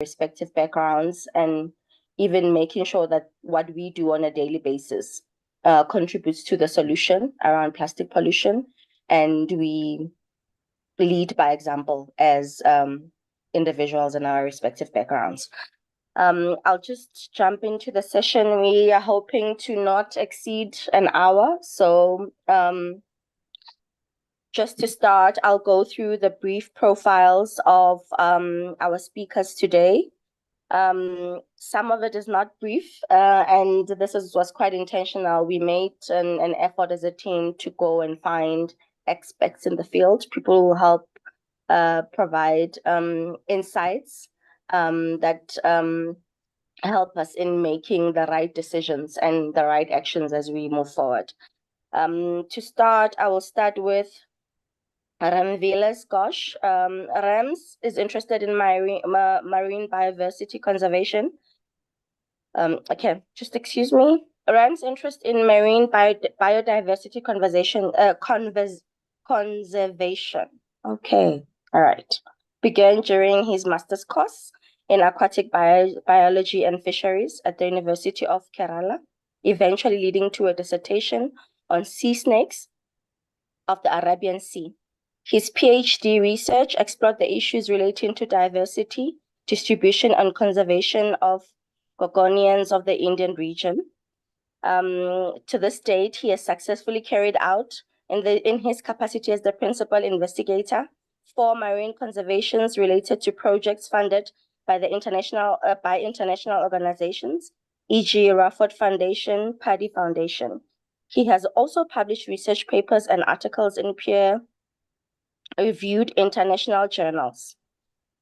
respective backgrounds, and even making sure that what we do on a daily basis contributes to the solution around plastic pollution. And we lead by example as individuals in our respective backgrounds. I'll just jump into the session. We are hoping to not exceed an hour. So just to start, I'll go through the brief profiles of our speakers today. Some of it is not brief, and this was quite intentional. We made an effort as a team to go and find experts in the field, people who help provide insights that help us in making the right decisions and the right actions as we move forward. To start, I will start with Ramvilas Gosh. Rams is interested in marine biodiversity conservation. Okay, just excuse me. Ram's interest in marine biodiversity conservation. Okay, all right. Began during his master's course in aquatic biology and fisheries at the University of Kerala, eventually leading to a dissertation on sea snakes of the Arabian Sea. His PhD research explored the issues relating to diversity, distribution, and conservation of gorgonians of the Indian region. To this date, he has successfully carried out, in his capacity as the principal investigator, 4 marine conservations related to projects funded by the international organizations, e.g., Rafford Foundation, Paddy Foundation. He has also published research papers and articles in peer-reviewed international journals.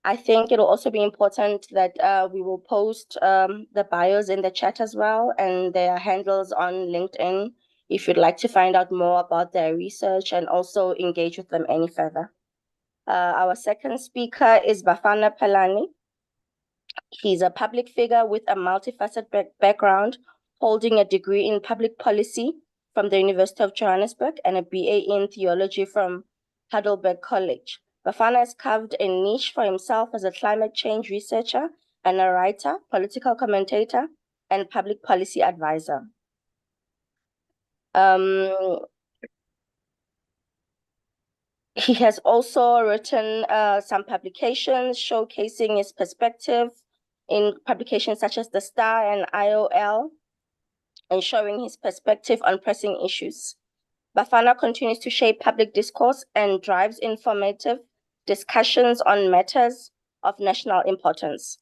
I think it will also be important that we will post the bios in the chat as well and their handles on LinkedIn if you'd like to find out more about their research and also engage with them any further. Our second speaker is Bafana Pelani. He's a public figure with a multifaceted background, holding a degree in public policy from the University of Johannesburg and a BA in theology from Heidelberg College. Bafana has carved a niche for himself as a climate change researcher and a writer, political commentator, and public policy advisor. He has also written some publications showcasing his perspective in publications such as The Star and IOL, and showing his perspective on pressing issues. Bafana continues to shape public discourse and drives informative discussions on matters of national importance.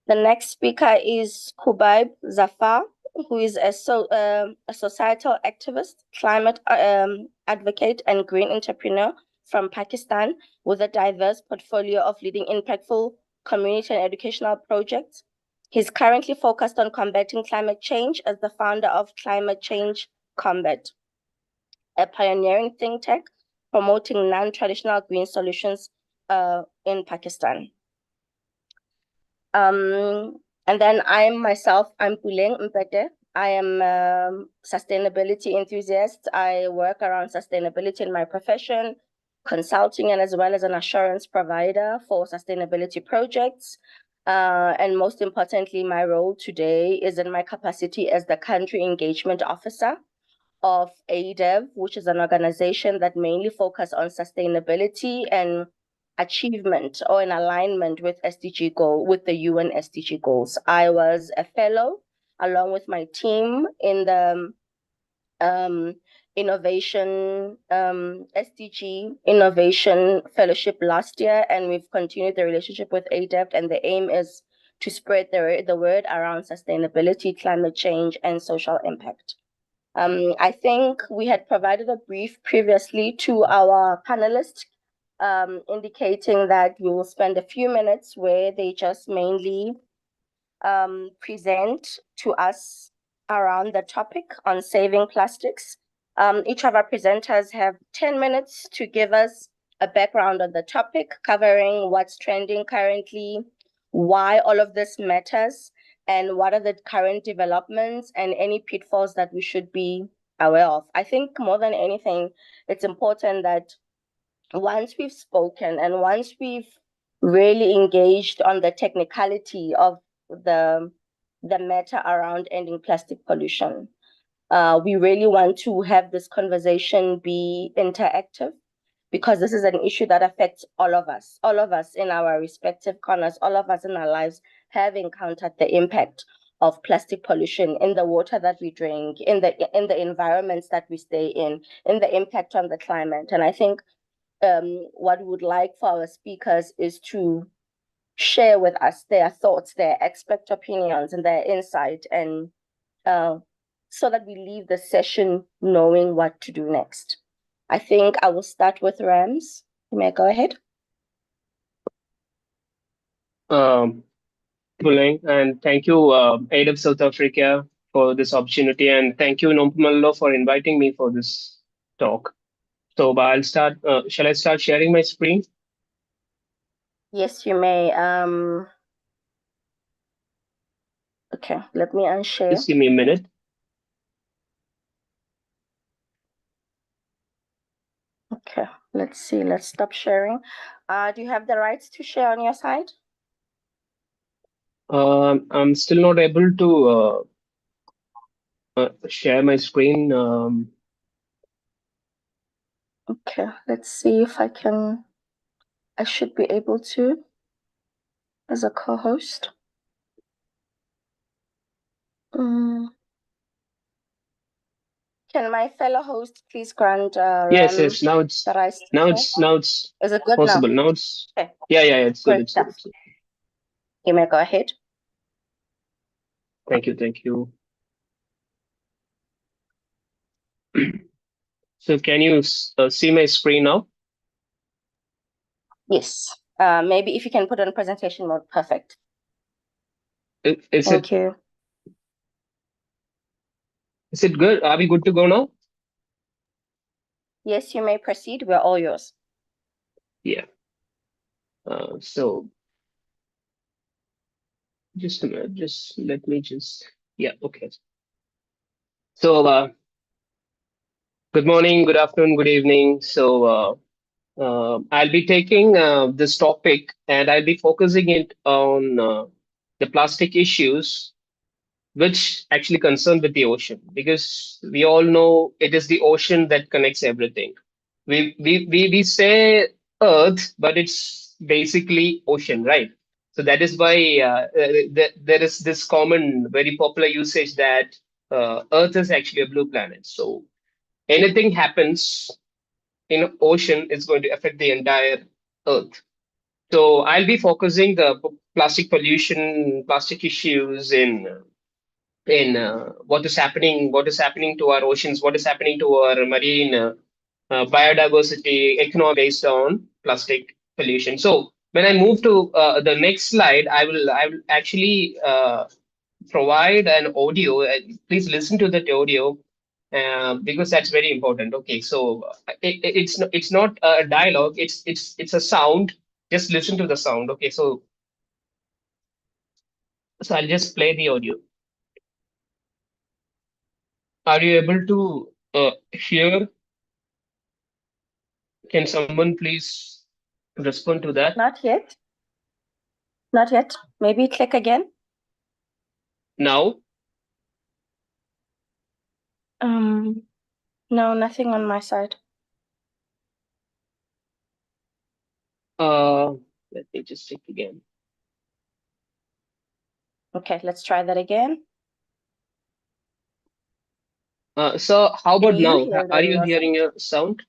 The next speaker is Kubaib Zafar, who is a societal activist, climate advocate, and green entrepreneur from Pakistan with a diverse portfolio of leading impactful community and educational projects. He's currently focused on combating climate change as the founder of Climate Change Combat, a pioneering think tank promoting non-traditional green solutions in Pakistan. And then I'm Puleng Mpete. I am a sustainability enthusiast. I work around sustainability in my profession, consulting, and as well as an assurance provider for sustainability projects. And most importantly, my role today is in my capacity as the country engagement officer of ADEV, which is an organization that mainly focuses on sustainability and achievement or in alignment with with the UN SDG goals. I was a fellow along with my team in the innovation SDG innovation fellowship last year, and we've continued the relationship with ADEV, and the aim is to spread the word around sustainability, climate change, and social impact. I think we had provided a brief previously to our panelists, indicating that we will spend a few minutes where they just mainly present to us around the topic on saving plastics. Each of our presenters have 10 minutes to give us a background on the topic, covering what's trending currently, why all of this matters, and what are the current developments and any pitfalls that we should be aware of. I think more than anything, it's important that once we've spoken and once we've really engaged on the technicality of the matter around ending plastic pollution. We really want to have this conversation be interactive because this is an issue that affects all of us in our respective corners, all of us in our lives have encountered the impact of plastic pollution in the water that we drink, in the environments that we stay in the impact on the climate. And I think what we would like for our speakers is to share with us their thoughts, their expert opinions, and their insight, and so that we leave the session knowing what to do next. I think I will start with Rams. You may go ahead. Buleng, and thank you, AWS South Africa, for this opportunity, and thank you, Nompumello, for inviting me for this talk. So I'll start. Shall I start sharing my screen? Yes, you may. Okay, let me unshare. Just give me a minute. Okay, let's see. Let's stop sharing. Do you have the rights to share on your side? I'm still not able to share my screen. Okay, let's see if I can. I should be able to as a co-host. Can my fellow host please grant Yes, Ram yes. Now it's the rights to now share? it's now it's Is it good now? possible. Now it's Okay, yeah. It's good. great It's good. stuff. You may go ahead. Thank you. Thank you. So can you see my screen now? Yes. Maybe if you can put on presentation mode, perfect. Thank you. Is it good? Are we good to go now? Yes, you may proceed. We're all yours. Yeah. So just a minute. Just let me yeah. Okay. So good morning, good afternoon, good evening. So I'll be taking this topic and I'll be focusing it on the plastic issues which actually concern with the ocean because we all know it is the ocean that connects everything. We say earth, but it's basically ocean, right? So that is why there is this common very popular usage that earth is actually a blue planet. So anything happens in ocean is going to affect the entire earth. So I'll be focusing the plastic pollution, plastic issues in what is happening to our oceans, what is happening to our marine biodiversity, economy based on plastic pollution. So when I move to the next slide, I will actually provide an audio. Please listen to that audio because that's very important. Okay, so it's not a dialogue. It's a sound. Just listen to the sound. Okay, so I'll just play the audio. Are you able to hear? Can someone please respond to that Not yet. Not yet. Maybe click again. now? No, nothing on my side. Let me just check again. Okay, let's try that again. So how about Can you now? hear Are on you your hearing side? a sound?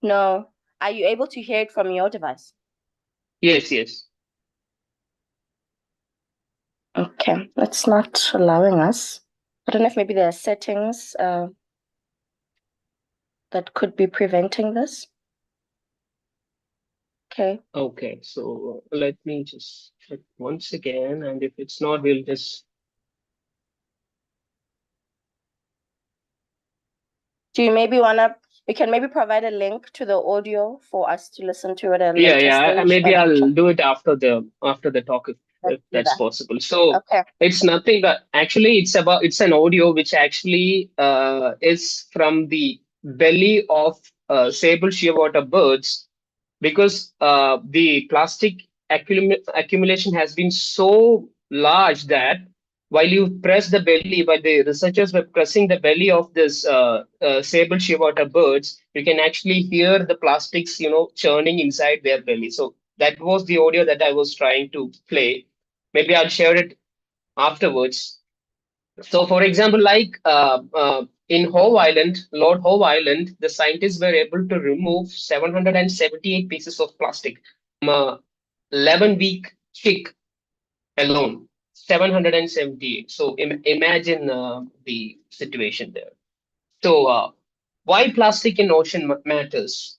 No. Are you able to hear it from your device? Yes, yes. Okay, that's not allowing us. I don't know if maybe there are settings that could be preventing this. Okay. Okay, so let me just check once again, and if it's not, we'll just. Do you maybe we can maybe provide a link to the audio for us to listen to at a Yeah, later yeah. stage Maybe and I'll check. do it after the talk Let's if do that's that. possible. So Okay. it's nothing but actually it's an audio which actually is from the belly of sable shearwater birds because the plastic accumulation has been so large that while you press the belly, while the researchers were pressing the belly of this sable shearwater birds, you can actually hear the plastics, churning inside their belly. So that was the audio that I was trying to play. Maybe I'll share it afterwards. So, for example, like in Hove Island, Lord Howe Island, the scientists were able to remove 778 pieces of plastic from a 11-week chick alone. 778. So, imagine the situation there. So, why plastic in ocean matters?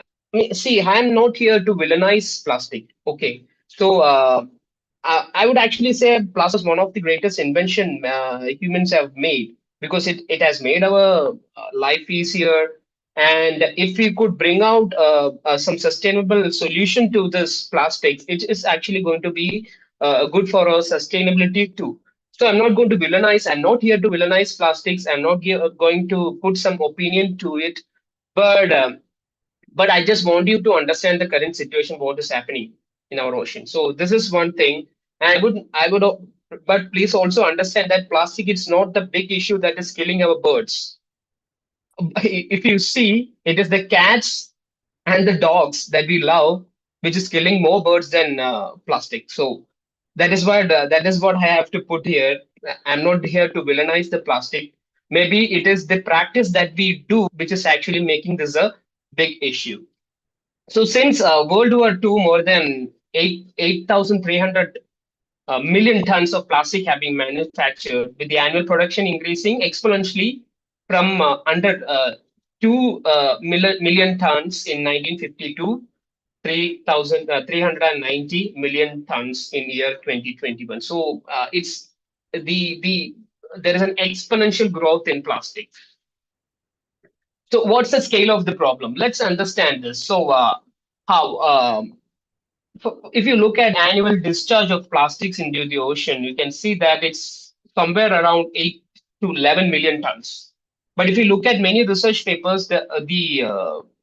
See, I'm not here to villainize plastic. Okay. So, I would actually say plastic is one of the greatest invention humans have made because it has made our life easier. And if we could bring out some sustainable solution to this plastic, it is actually going to be good for our sustainability too. So I'm not going to villainize. I'm not here to villainize plastics. I'm not going to put some opinion to it. But but I just want you to understand the current situation, what is happening in our ocean. So this is one thing. And but please also understand that plastic is not the big issue that is killing our birds. If you see, it is the cats and the dogs that we love, which is killing more birds than plastic. So that is what I have to put here. I'm not here to villainize the plastic. Maybe it is the practice that we do which is actually making this a big issue. So since World War II, more than 8,300 million tons of plastic have been manufactured, with the annual production increasing exponentially from under 2 million tons in 1950 to 390 million tons in year 2021. So it's the there is an exponential growth in plastic. So what's the scale of the problem? Let's understand this. So how if you look at annual discharge of plastics into the ocean, you can see that it's somewhere around 8 to 11 million tons. But if you look at many research papers, the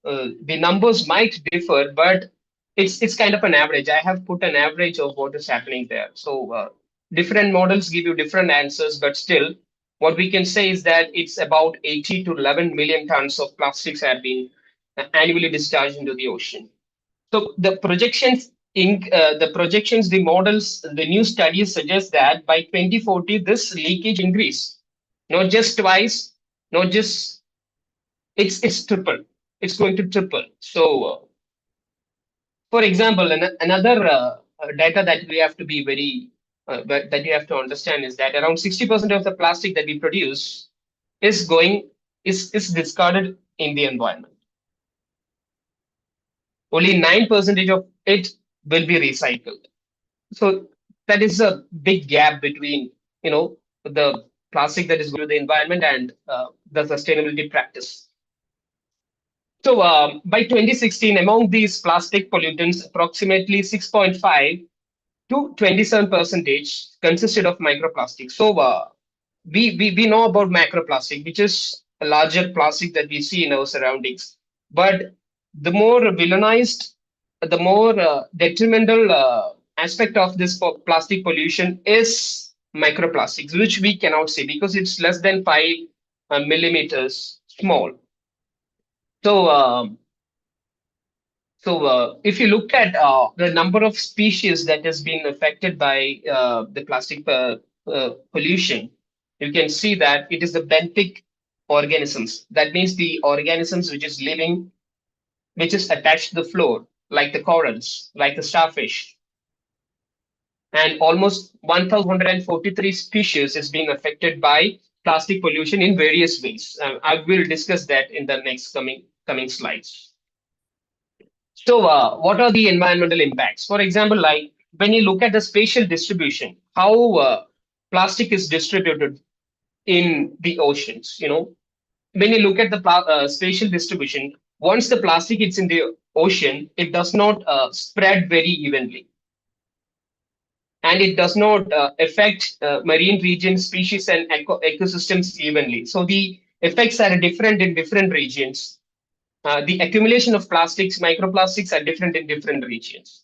numbers might differ, but it's kind of an average. I have put an average of what is happening there. So different models give you different answers, but still, what we can say is that it's about 80 to 11 million tons of plastics have been annually discharged into the ocean. So the models, the new studies suggest that by 2040, this leakage increase, not just twice, not just it's triple. It's going to triple. So, for example, another data that we have to be very that you have to understand is that around 60% of the plastic that we produce is going is discarded in the environment. Only 9% of it will be recycled. So that is a big gap between the plastic that is going to the environment and the sustainability practice. So by 2016, among these plastic pollutants, approximately 6.5 to 27 percentage consisted of microplastics. So we know about macroplastic, which is a larger plastic that we see in our surroundings. But the more villainized, the more detrimental aspect of this plastic pollution is microplastics, which we cannot see because it's less than 5 millimeters small. So, if you look at the number of species that has been affected by the plastic pollution, you can see that it is the benthic organisms. That means the organisms which is living, which is attached to the floor, like the corals, like the starfish. And almost 1,143 species is being affected by plastic pollution in various ways. I will discuss that in the next coming slides. So, what are the environmental impacts? For example, like when you look at the spatial distribution, how plastic is distributed in the oceans, when you look at the spatial distribution, once the plastic is in the ocean, it does not spread very evenly. And it does not affect marine regions, species, and ecosystems evenly. So the effects are different in different regions. the accumulation of plastics, microplastics are different in different regions.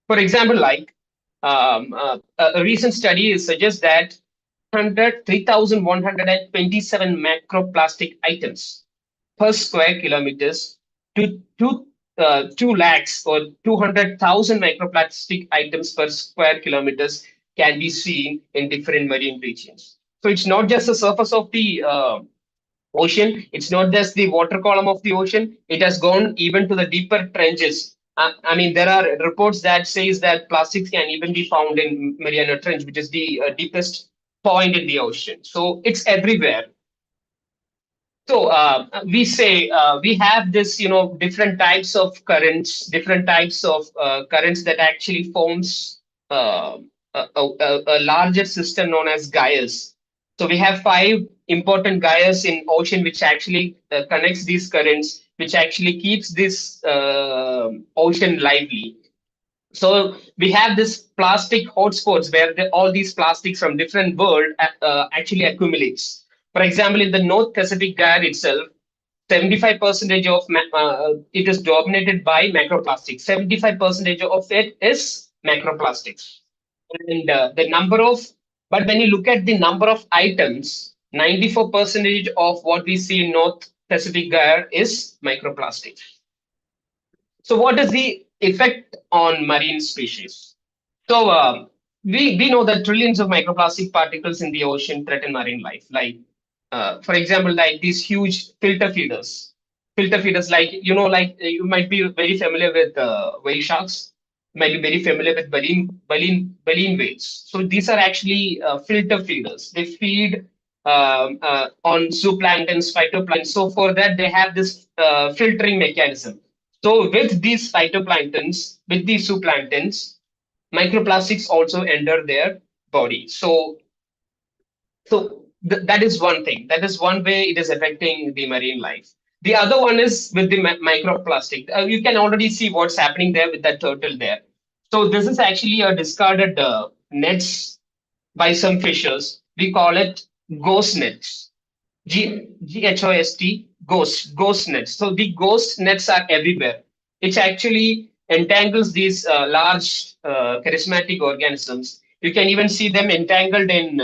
For example, like a recent study suggests that 3,127 macroplastic items per square kilometers to 2 lakhs or 200,000 microplastic items per square kilometers can be seen in different marine regions. So it's not just the surface of the ocean. It's not just the water column of the ocean. It has gone even to the deeper trenches. I mean, there are reports that says that plastics can even be found in Mariana Trench, which is the deepest point in the ocean. So it's everywhere. So we say we have this, different types of currents, different types of currents that actually forms a larger system known as gyres. So we have 5 important gyres in ocean which actually connects these currents, which actually keeps this ocean lively. So we have this plastic hotspots where all these plastics from different world actually accumulates. For example, in the North Pacific gyre itself, 75% of it is dominated by macroplastics. 75% of it is macroplastics. And the number of, but when you look at the number of items, 94% of what we see in North Pacific gyre is microplastics. So what is the effect on marine species? So we know that trillions of microplastic particles in the ocean threaten marine life. Like, for example, like these huge filter feeders. Filter feeders, like, like you might be very familiar with whale sharks, might be very familiar with baleen whales. So these are actually filter feeders. They feed on zooplanktons, phytoplanktons. So for that, they have this filtering mechanism. So with these phytoplanktons, with these zooplanktons, microplastics also enter their body. So that is one thing. That is one way it is affecting the marine life. The other one is with the microplastic. You can already see what's happening there with that turtle there. So this is actually a discarded nets by some fishers. We call it ghost nets. GHOST, ghost nets. So the ghost nets are everywhere. It actually entangles these large charismatic organisms. You can even see them entangled in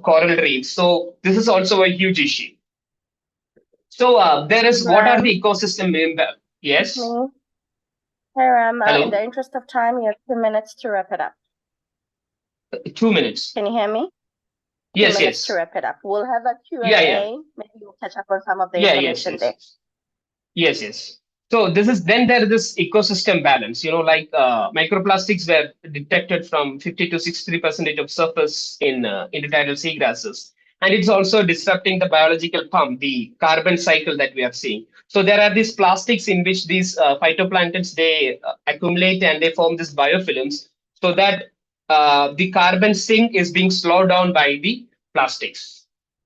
coral reefs. So this is also a huge issue. So there is what are Ram, the ecosystem impact? it's Yes. me. Hey, Ram, in Hello. the interest of time, you have 2 minutes to wrap it up. 2 minutes. Can you hear me? Yes. 2 minutes to Yes. wrap it up. We'll have a Yeah. Yeah. Q&A. Maybe we'll catch up on some of the Yeah. Yes. information there. Yes. Yes, yes. So this is then there is this ecosystem balance. Like microplastics were detected from 50 to 63% of surface in intertidal seagrasses, and it's also disrupting the biological pump, the carbon cycle that we are seeing. So there are these plastics in which these phytoplanktons they accumulate and they form these biofilms, so that the carbon sink is being slowed down by the plastics.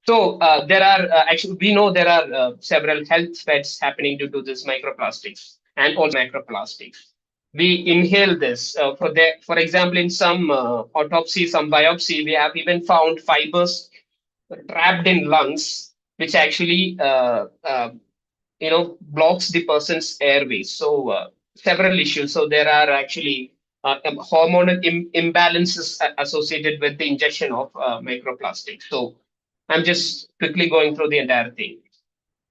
So there are actually we know there are several health threats happening due to this microplastics and also macroplastics. We inhale this for example, in some autopsy, some biopsy, we have even found fibers trapped in lungs, which actually blocks the person's airways. So several issues. So there are actually hormonal imbalances associated with the ingestion of microplastics. So I'm just quickly going through the entire thing.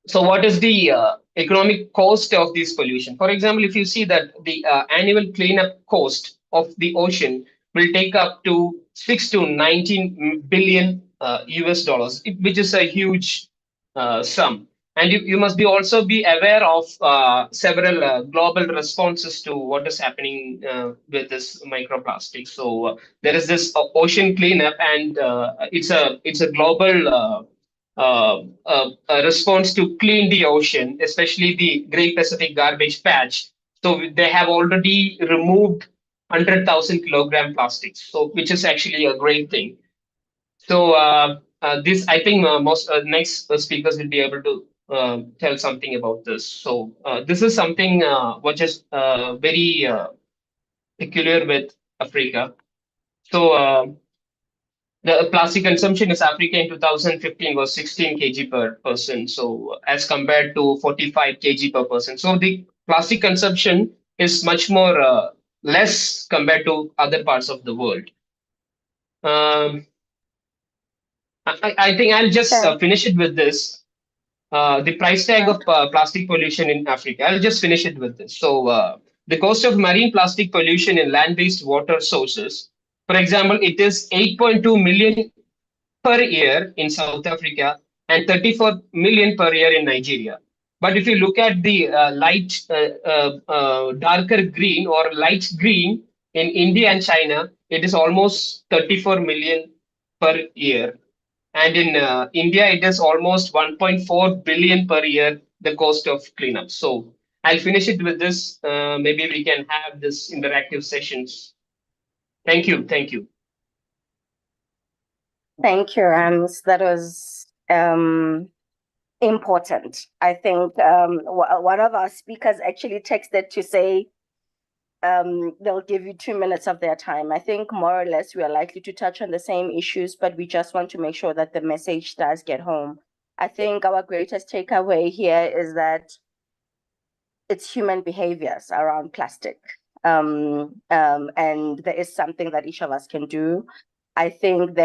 So what is the economic cost of this pollution? For example, if you see that the annual cleanup cost of the ocean will take up to 6 to 19 billion US dollars, which is a huge sum. And you must be also be aware of several global responses to what is happening with this microplastic. So there is this ocean cleanup, and it's a global a response to clean the ocean, especially the Great Pacific Garbage Patch. So they have already removed 100,000 kilogram plastics, so which is actually a great thing. So this, I think, most next speakers will be able to tell something about this. So this is something which is very peculiar with Africa. So the plastic consumption in Africa in 2015 was 16 kg per person. So as compared to 45 kg per person. So the plastic consumption is much more less compared to other parts of the world. Um, I think I'll just Okay. finish it with this. The price tag Right. of plastic pollution in Africa. I'll just finish it with this. So, the cost of marine plastic pollution in land-based water sources, for example, it is 8.2 million per year in South Africa and 34 million per year in Nigeria. But if you look at the darker green or light green in India and China, it is almost 34 million per year. And in India, it is almost 1.4 billion per year, the cost of cleanup. So I'll finish it with this. Maybe we can have this interactive sessions. Thank you. Thank you. Thank you, Rams. That was important. I think one of our speakers actually texted to say they'll give you 2 minutes of their time. I think more or less we are likely to touch on the same issues, but we just want to make sure that the message does get home. I think our greatest takeaway here is that it's human behaviors around plastic. And there is something that each of us can do. I think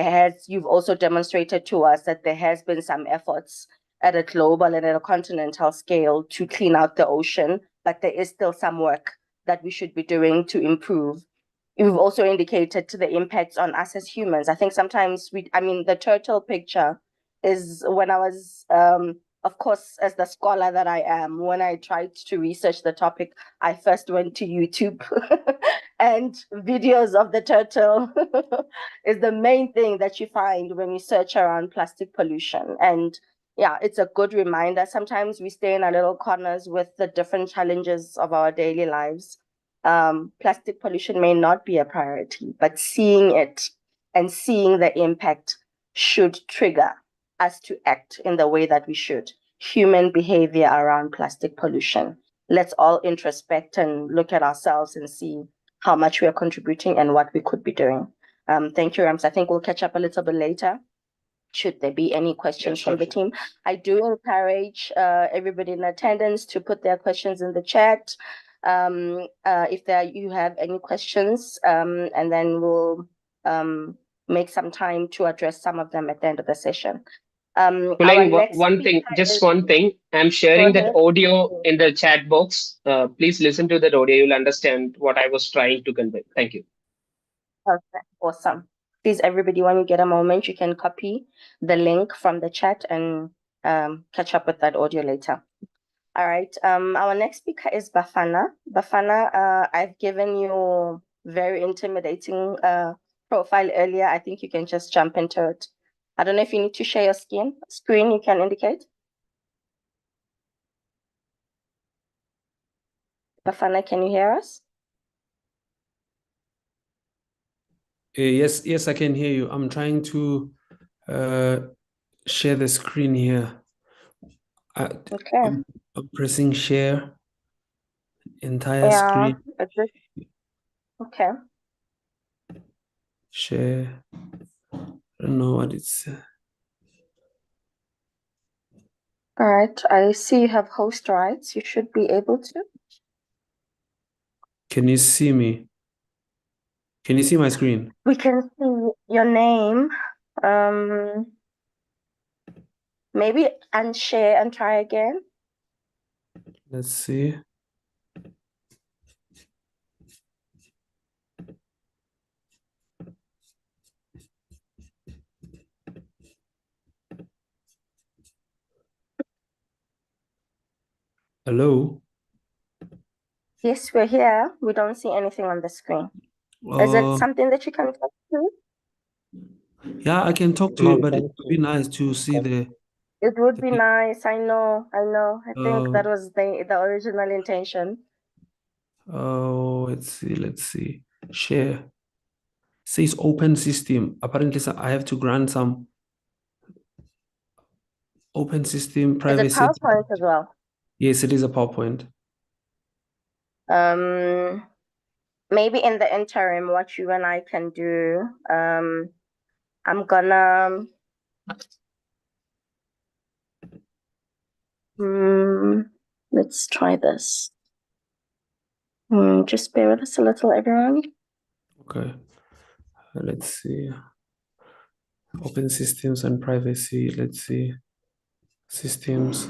you've also demonstrated to us that there has been some efforts at a global and at a continental scale to clean out the ocean, but there is still some work that we should be doing to improve. You've also indicated to the impacts on us as humans. I think sometimes the turtle picture is when I was, of course, as the scholar that I am, when I tried to research the topic, I first went to YouTube and videos of the turtle is the main thing that you find when you search around plastic pollution. And yeah, it's a good reminder. Sometimes we stay in our little corners with the different challenges of our daily lives. Plastic pollution may not be a priority, but seeing it and seeing the impact should trigger us to act in the way that we should. Human behavior around plastic pollution. Let's all introspect and look at ourselves and see how much we are contributing and what we could be doing. Thank you, Rams. I think we'll catch up a little bit later. Should there be any questions from the team? I do encourage everybody in attendance to put their questions in the chat. If you have any questions, and then we'll make some time to address some of them at the end of the session. One thing, just one thing. I'm sharing that audio in the chat box. Please listen to that audio. You'll understand what I was trying to convey. Thank you. Okay, awesome. Please, everybody, when you get a moment, you can copy the link from the chat and catch up with that audio later. All right. Our next speaker is Bafana. Bafana, I've given you very intimidating profile earlier. I think you can just jump into it. I don't know if you need to share your screen, you can indicate. Bafana, can you hear us? Yes, I can hear you. I'm trying to share the screen here. Okay. I'm pressing share entire screen. Okay. Share. I don't know what it's. All right. I see you have host rights. You should be able to. Can you see me? Can you see my screen? We can see your name. Maybe unshare and try again. Let's see. Hello? Yes, we're here. We don't see anything on the screen. Is it something that you can talk to? Yeah, I can talk to it, but it would be nice to see the. It would be nice. I know. I think that was the original intention. Oh, let's see. Share. Says open system. Apparently, I have to grant some open system privacy. Is it PowerPoint as well? Yes, it is a PowerPoint. Maybe in the interim, what you and I can do, I'm gonna let's try this. Just bear with us a little, everyone. Okay. Let's see. Open systems and privacy. Let's see. Systems.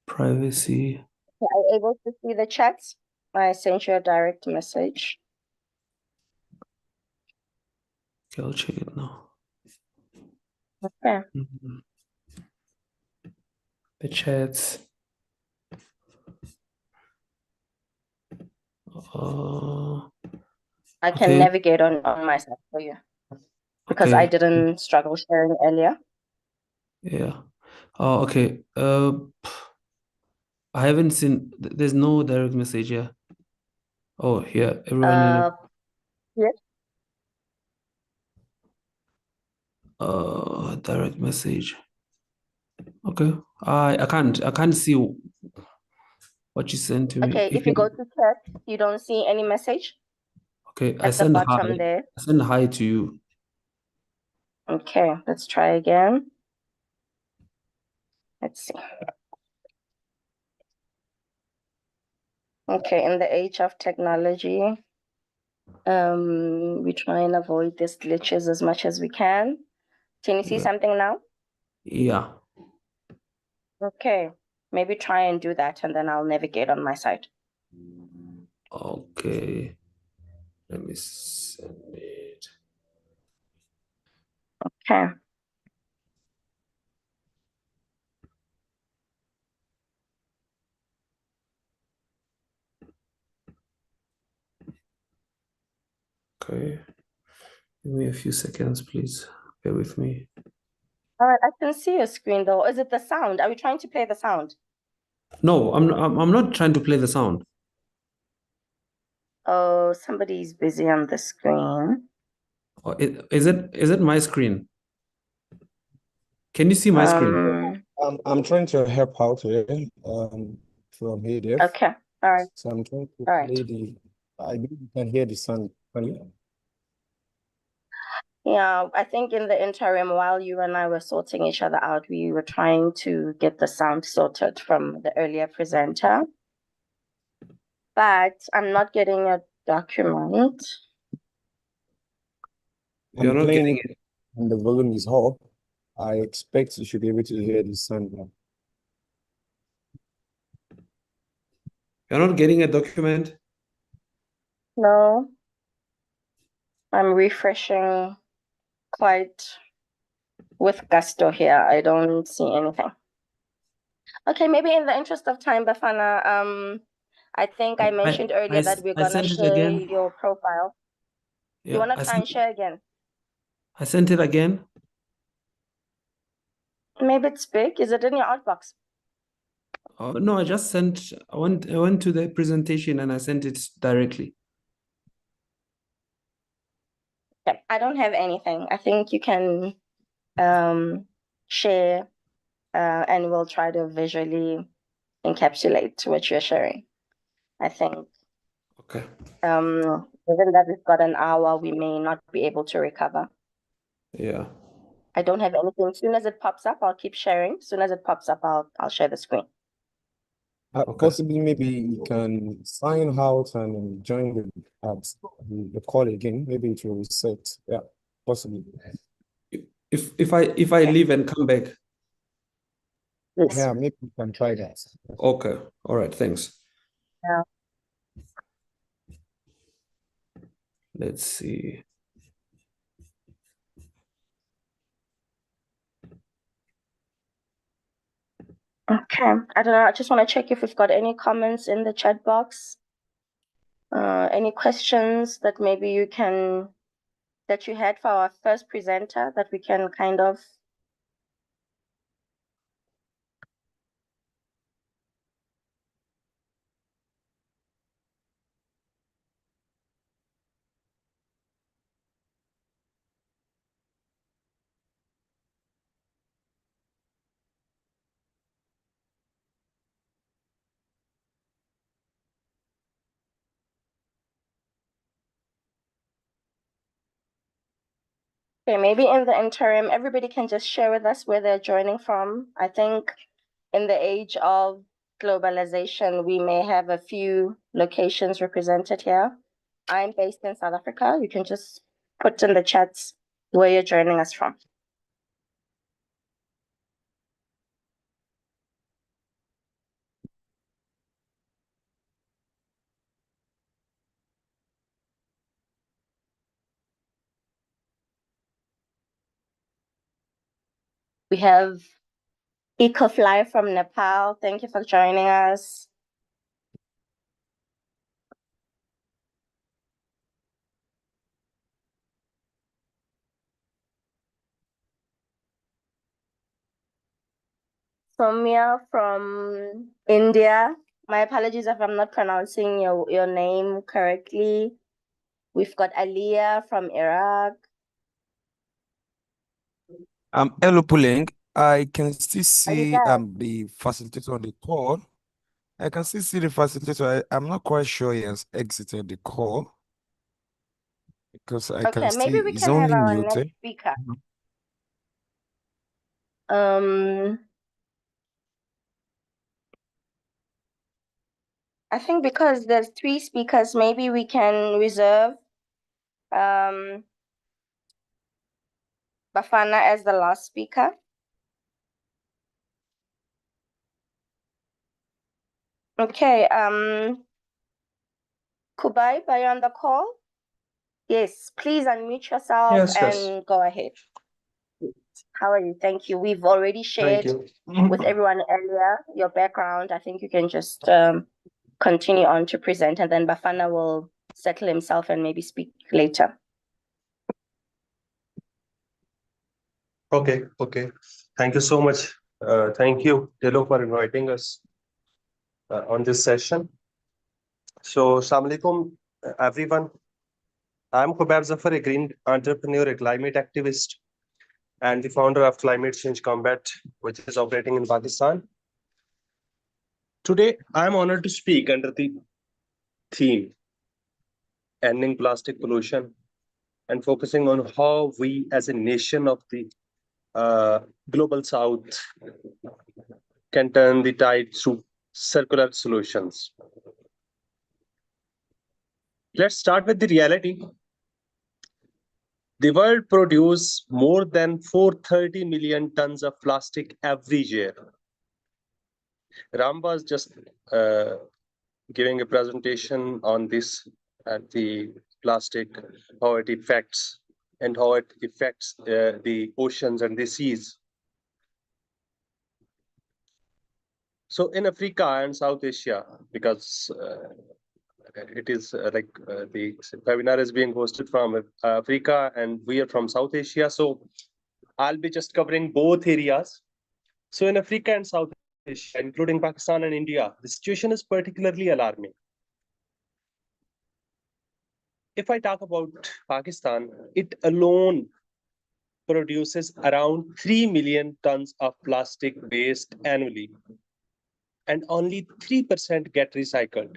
Privacy. Are you able to see the chats? I sent you a direct message. Okay, I'll check it now. Okay. Mhm. The chats. I can Okay. navigate on my side for you because I Okay. didn't struggle sharing earlier. Yeah. Oh, okay. I haven't seen. There's no direct message here. Oh, here. Everyone in. Yes. Direct message. Okay. I can't see what you sent to me. Okay, if you go to chat, you don't see any message Okay, at the bottom there. I send hi to you. Okay, let's try again. Let's see. Okay, in the age of technology, we try and avoid these glitches as much as we can. Can you see Yeah. something now? Yeah. Okay, maybe try and do that and then I'll navigate on my side. Okay. Let me send it. Okay. Okay. Give me a few seconds, please. Bear with me. All right, I can see your screen though. Is it the sound? Are we trying to play the sound? No, I'm not trying to play the sound. Oh, somebody's busy on the screen. Is it my screen? Can you see my screen? I'm trying to help out here from here. Okay. All right. So I'm trying to All right. play I believe you can hear the sound. Yeah, I think in the interim, while you and I were sorting each other out, we were trying to get the sound sorted from the earlier presenter. But I'm not getting a document. You're I'm not playing getting it. and the volume is up. I expect you should be able to hear the sound now. You're not getting a document. No, I'm refreshing quite with gusto here. I don't see anything. Okay, maybe in the interest of time, Bafana, I think I mentioned earlier that we're I gonna sent it share again. your profile. You Yeah, wanna try and share again? I sent it again. Maybe it's big. Is it in your outbox? No, I just sent. I went to the presentation and I sent it directly. Okay, I don't have anything. I think you can share and we'll try to visually encapsulate what you're sharing. I think Okay. given that we've got an hour, we may not be able to recover. Yeah. I don't have anything. As soon as it pops up, I'll keep sharing. As soon as it pops up, I'll share the screen. Okay. Possibly, maybe you can sign out and join the call again. Maybe it will reset. Yeah, possibly. If I leave and come back. Yes. Yeah, maybe you can try that. Okay. All right. Thanks. Yeah. Let's see. Okay. I don't know. I just want to check if we've got any comments in the chat box. Any questions that maybe that you had for our first presenter that we can kind of Okay, maybe in the interim, everybody can just share with us where they're joining from. I think in the age of globalization, we may have a few locations represented here. I'm based in South Africa. You can just put in the chats where you're joining us from. We have EcoFly from Nepal. Thank you for joining us. Soumya from India. My apologies if I'm not pronouncing your name correctly. We've got Aliyah from Iraq. Hello, Puleng. I can still see there? the facilitator on the call. I can still see the facilitator. I'm not quite sure he has exited the call because I Okay, can maybe see we he's can have only our next muted. speaker. Mhm. I think because there's 3 speakers, maybe we can reserve Bafana as the last speaker. Okay, Kubai, are you on the call? Yes, please unmute yourself Yes, yes. and go ahead. How are you? Thank you. We've already Thank shared you. with everyone earlier your background. I think you can just continue on to present, and then Bafana will settle himself and maybe speak later. Okay. Thank you so much. Thank you, Dilo, for inviting us on this session. So, Assalamu alaikum, everyone. I'm Khubaib Zafar, a green entrepreneur, a climate activist, and the founder of Climate Change Combat, which is operating in Pakistan. Today, I'm honored to speak under the theme Ending Plastic Pollution and focusing on how we as a nation of the global south can turn the tide through circular solutions. Let's start with the reality. The world produces more than 430 million tons of plastic every year. Ram was just giving a presentation on this and the plastic, how it affects the oceans and the seas. So in Africa and South Asia, because it is the webinar is being hosted from Africa and we are from South Asia. So I'll be just covering both areas. So in Africa and South Asia, including Pakistan and India, the situation is particularly alarming. If I talk about Pakistan, it alone produces around 3 million tons of plastic waste annually, and only 3% get recycled.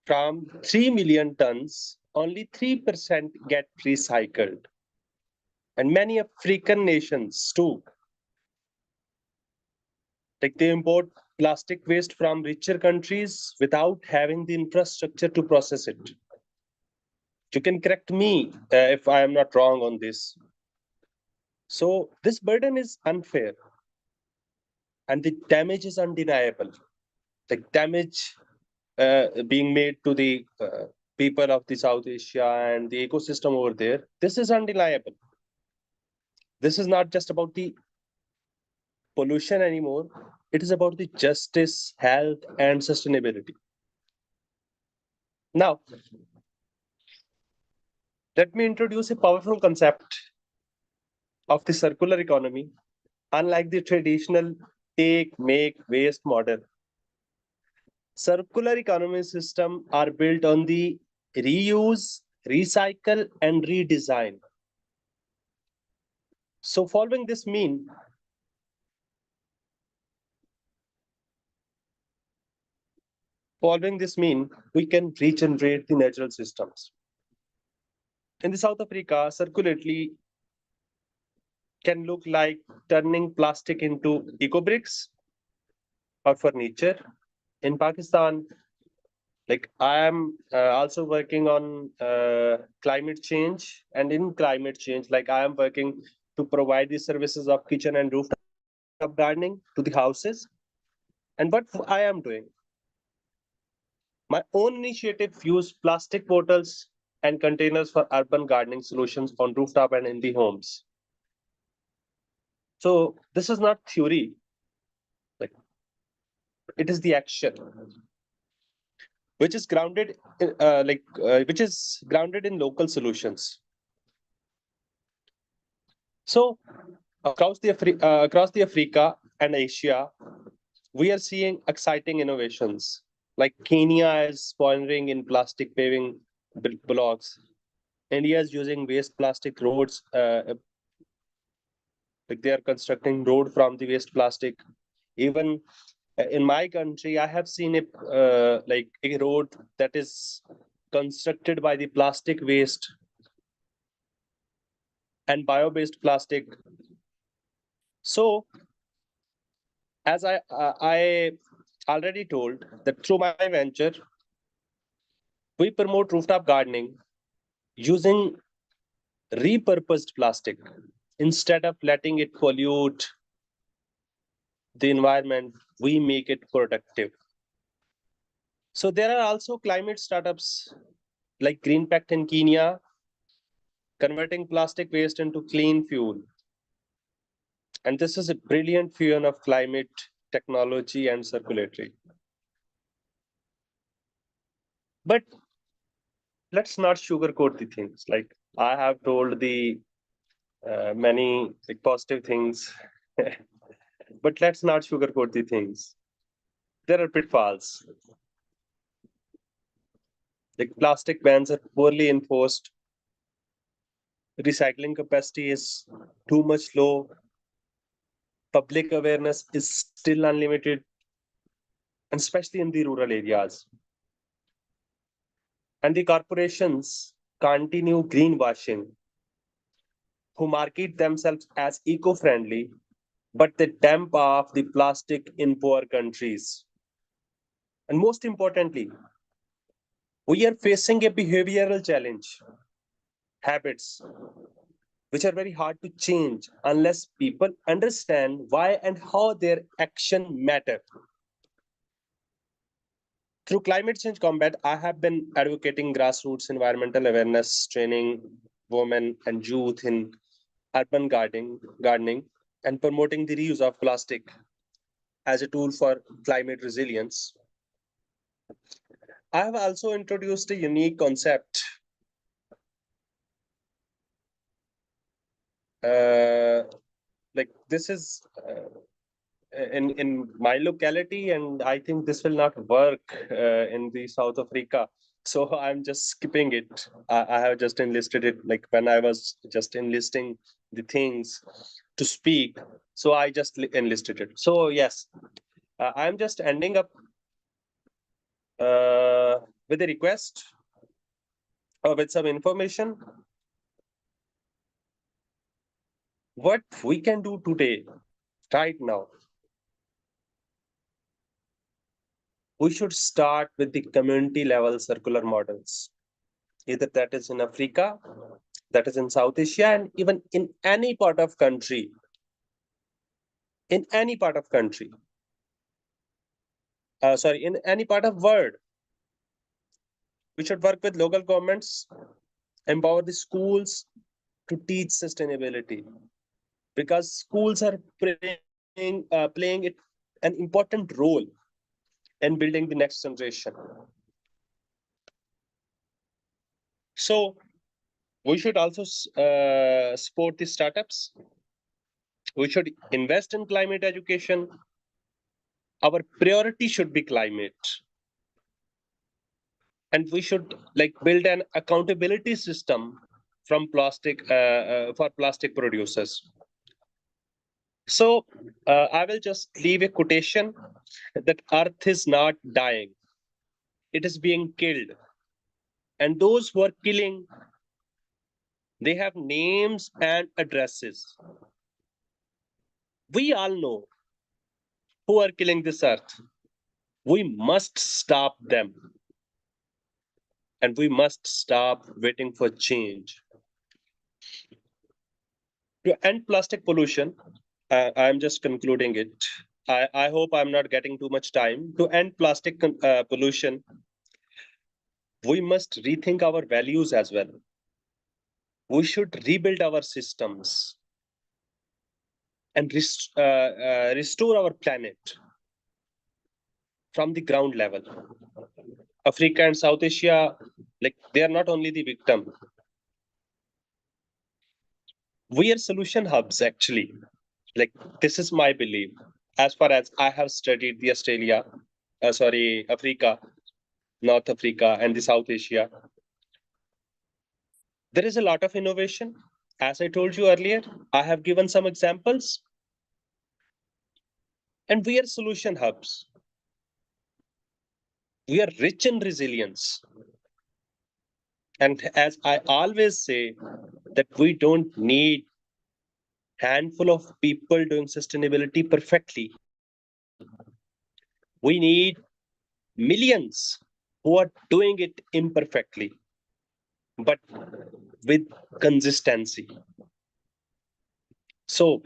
From 3 million tons, only 3% get recycled. And many African nations too, like they import plastic waste from richer countries without having the infrastructure to process it. You can correct me if I am not wrong on this. So this burden is unfair and the damage is undeniable. The damage being made to the people of the South Asia and the ecosystem over there, this is undeniable. This is not just about the pollution anymore. It is about the justice, health, and sustainability. Now, let me introduce a powerful concept of the circular economy. Unlike the traditional take, make, waste model, circular economy systems are built on the reuse, recycle, and redesign. So following this mean, we can regenerate the natural systems. in the South Africa, circularly can look like turning plastic into eco bricks or furniture. In Pakistan, like I am also working on climate change, and in climate change, like I am working to provide the services of kitchen and rooftop gardening to the houses. And what I am doing, my own initiative use plastic bottles and containers for urban gardening solutions on rooftop and in the homes. So this is not theory, like it is the action, which is grounded in, which is grounded in local solutions. So across the Africa and Asia, we are seeing exciting innovations. Like Kenya is pioneering in plastic paving blocks. India is using waste plastic roads. Like they are constructing road from the waste plastic. Even in my country, I have seen like a road that is constructed by the plastic waste and bio-based plastic. So, as I already told that through my venture, we promote rooftop gardening using repurposed plastic instead of letting it pollute the environment. We make it productive. So there are also climate startups like Green Pact in Kenya, converting plastic waste into clean fuel. And this is a brilliant fusion of climate, technology, and circularity. But let's not sugarcoat the things. Like I have told the many like, positive things, but let's not sugarcoat the things. There are pitfalls. Like plastic bans are poorly enforced. Recycling capacity is too much low. Public awareness is still unlimited, and especially in the rural areas. And the corporations continue greenwashing, who market themselves as eco-friendly, but they dump off the plastic in poor countries. And most importantly, we are facing a behavioral challenge, habits, which are very hard to change unless people understand why and how their action matter. Through climate change combat, I have been advocating grassroots environmental awareness, training women and youth in urban gardening, and promoting the reuse of plastic as a tool for climate resilience. I have also introduced a unique concept like this is in my locality, and I think this will not work in the South Africa. So I'm just skipping it. I have just enlisted it like when I was just enlisting the things to speak. So I just enlisted it. So yes, I'm just ending up with a request or with some information. What we can do today, right now, we should start with the community level circular models. Either that is in Africa, that is in South Asia, and even in any part of country. In any part of country. In any part of world. We should work with local governments, empower the schools to teach sustainability. Because schools are playing an important role in building the next generation. So we should also support the startups. We should invest in climate education. Our priority should be climate. And we should like build an accountability system from plastic for plastic producers. So I will just leave a quotation that Earth is not dying. It is being killed. And those who are killing They have names and addresses. We all know who are killing this earth. We must stop them. And we must stop waiting for change. To end plastic pollution, I'm just concluding it. I hope I'm not getting too much time. To end plastic pollution, we must rethink our values as well. We should rebuild our systems and restore our planet from the ground level. Africa and South Asia, like, they are not only the victim. We are solution hubs, actually. Like, this is my belief. As far as I have studied the Africa, North Africa, and the South Asia, there is a lot of innovation. As I told you earlier, I have given some examples. And we are solution hubs. We are rich in resilience. And as I always say, that we don't need handful of people doing sustainability perfectly. We need millions who are doing it imperfectly, but with consistency. So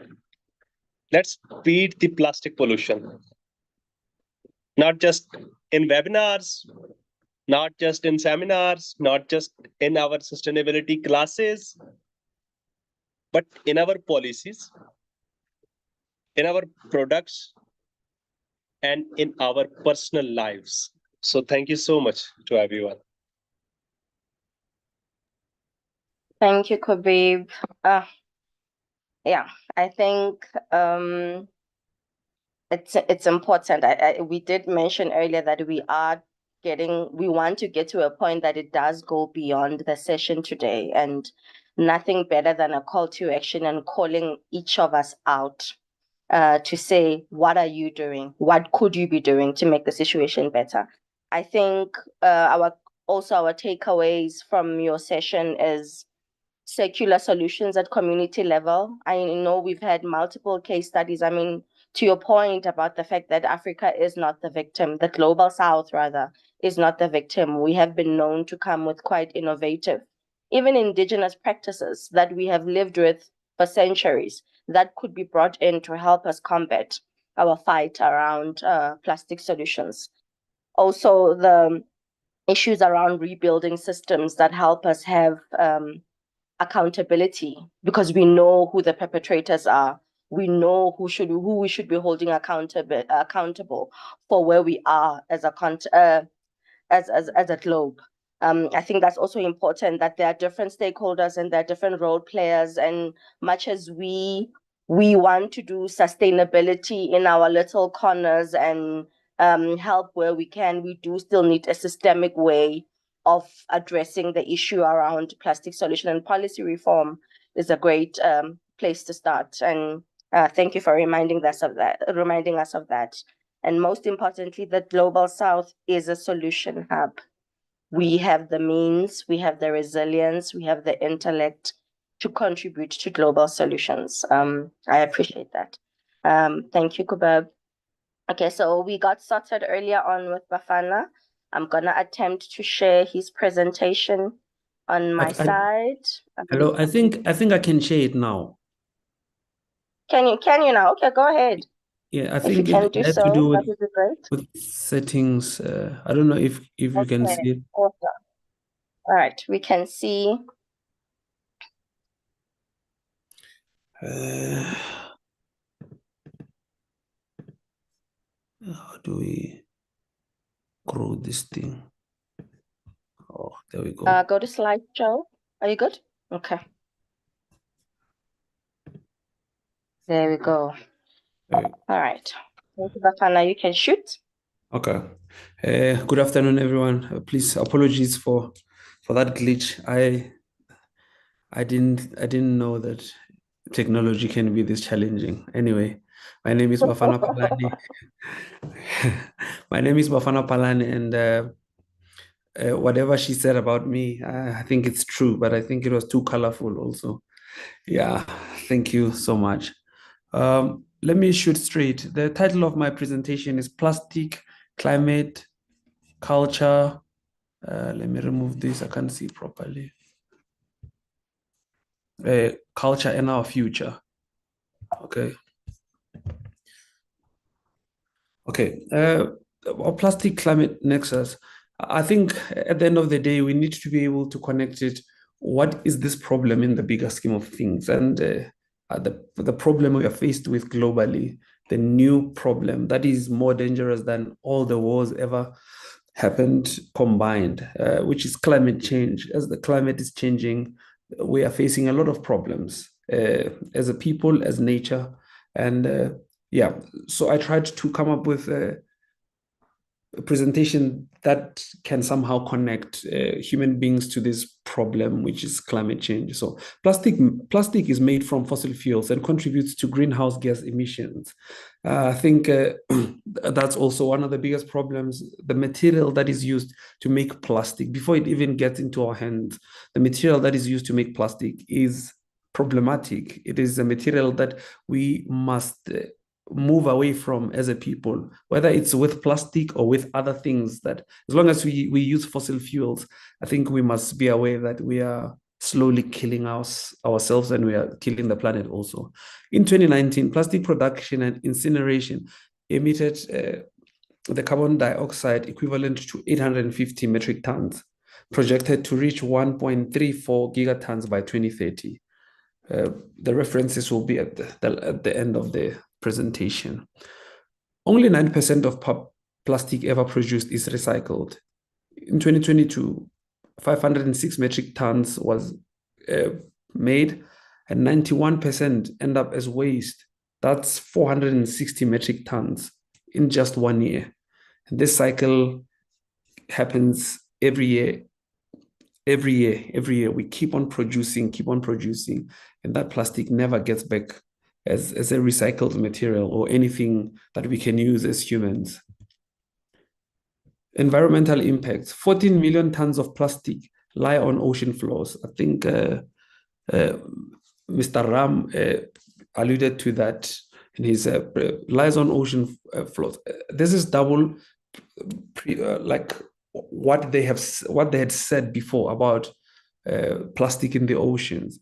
let's beat the plastic pollution. Not just in webinars, not just in seminars, not just in our sustainability classes, but in our policies, in our products, and in our personal lives. So thank you so much to everyone. Thank you, Khabib. Yeah, I think it's important. We did mention earlier that we want to get to a point that it does go beyond the session today, and nothing better than a call to action and calling each of us out to say, what are you doing? What could you be doing to make the situation better? I think our takeaways from your session is circular solutions at community level. I know we've had multiple case studies. I mean, to your point about the fact that Africa is not the victim, the global South rather is not the victim. We have been known to come with quite innovative, even indigenous practices that we have lived with for centuries that could be brought in to help us combat our fight around plastic solutions. Also, the issues around rebuilding systems that help us have accountability, because we know who the perpetrators are. We know who we should be holding accountable for where we are as a globe. I think that's also important, that there are different stakeholders and there are different role players. And much as we want to do sustainability in our little corners and help where we can, we do still need a systemic way of addressing the issue around plastic solution, and policy reform is a great place to start. And thank you for reminding us of that. And most importantly, the Global South is a solution hub. We have the means, we have the resilience, we have the intellect to contribute to global solutions. I appreciate that. Thank you, Khabib. Okay, so we got started earlier on with Bafana. I'm gonna attempt to share his presentation on my side. Hello, I think I can share it now. Can you now? Okay, go ahead. Yeah, I If you think can it do had so, to do that would be great. with settings. I don't know if you can Okay, see it. awesome. All right, we can see. How do we grow this thing? Oh, there we go. Go to slideshow. Are you good? Okay. There we go. Okay. All right. Thank you, Bafana. You can shoot. Okay. Good afternoon, everyone. Please, apologies for that glitch. I didn't know that technology can be this challenging. Anyway, my name is Bafana Palani. My name is Bafana Palani, and whatever she said about me, I think it's true, but I think it was too colorful also. Yeah, thank you so much. Let me shoot straight. The title of my presentation is Plastic, Climate, Culture. Let me remove this, I can't see properly. Culture and our future. Okay. Okay. Our plastic climate nexus. I think at the end of the day, we need to be able to connect it. What is this problem in the bigger scheme of things? And the problem we are faced with globally, the new problem that is more dangerous than all the wars ever happened combined, which is climate change. As the climate is changing, we are facing a lot of problems as a people, as nature. And yeah, so I tried to come up with a presentation that can somehow connect human beings to this problem, which is climate change. So plastic is made from fossil fuels and contributes to greenhouse gas emissions. I think that's also one of the biggest problems. The material that is used to make plastic, before it even gets into our hands, the material that is used to make plastic is problematic. It is a material that we must move away from as a people, whether it's with plastic or with other things. That as long as we use fossil fuels, I think we must be aware that we are slowly killing ourselves, and we are killing the planet also. In 2019, plastic production and incineration emitted the carbon dioxide equivalent to 850 metric tons, projected to reach 1.34 gigatons by 2030. The references will be at the end of the presentation. Only 9% of plastic ever produced is recycled. In 2022, 506 metric tons was made, and 91% end up as waste. That's 460 metric tons in just 1 year. And this cycle happens every year. Every year, we keep on producing, and that plastic never gets back as a recycled material or anything that we can use as humans. Environmental impacts: 14 million tons of plastic lie on ocean floors. I think Mr. Ram alluded to that in his lies on ocean floors. This is double like what they had said before about plastic in the oceans.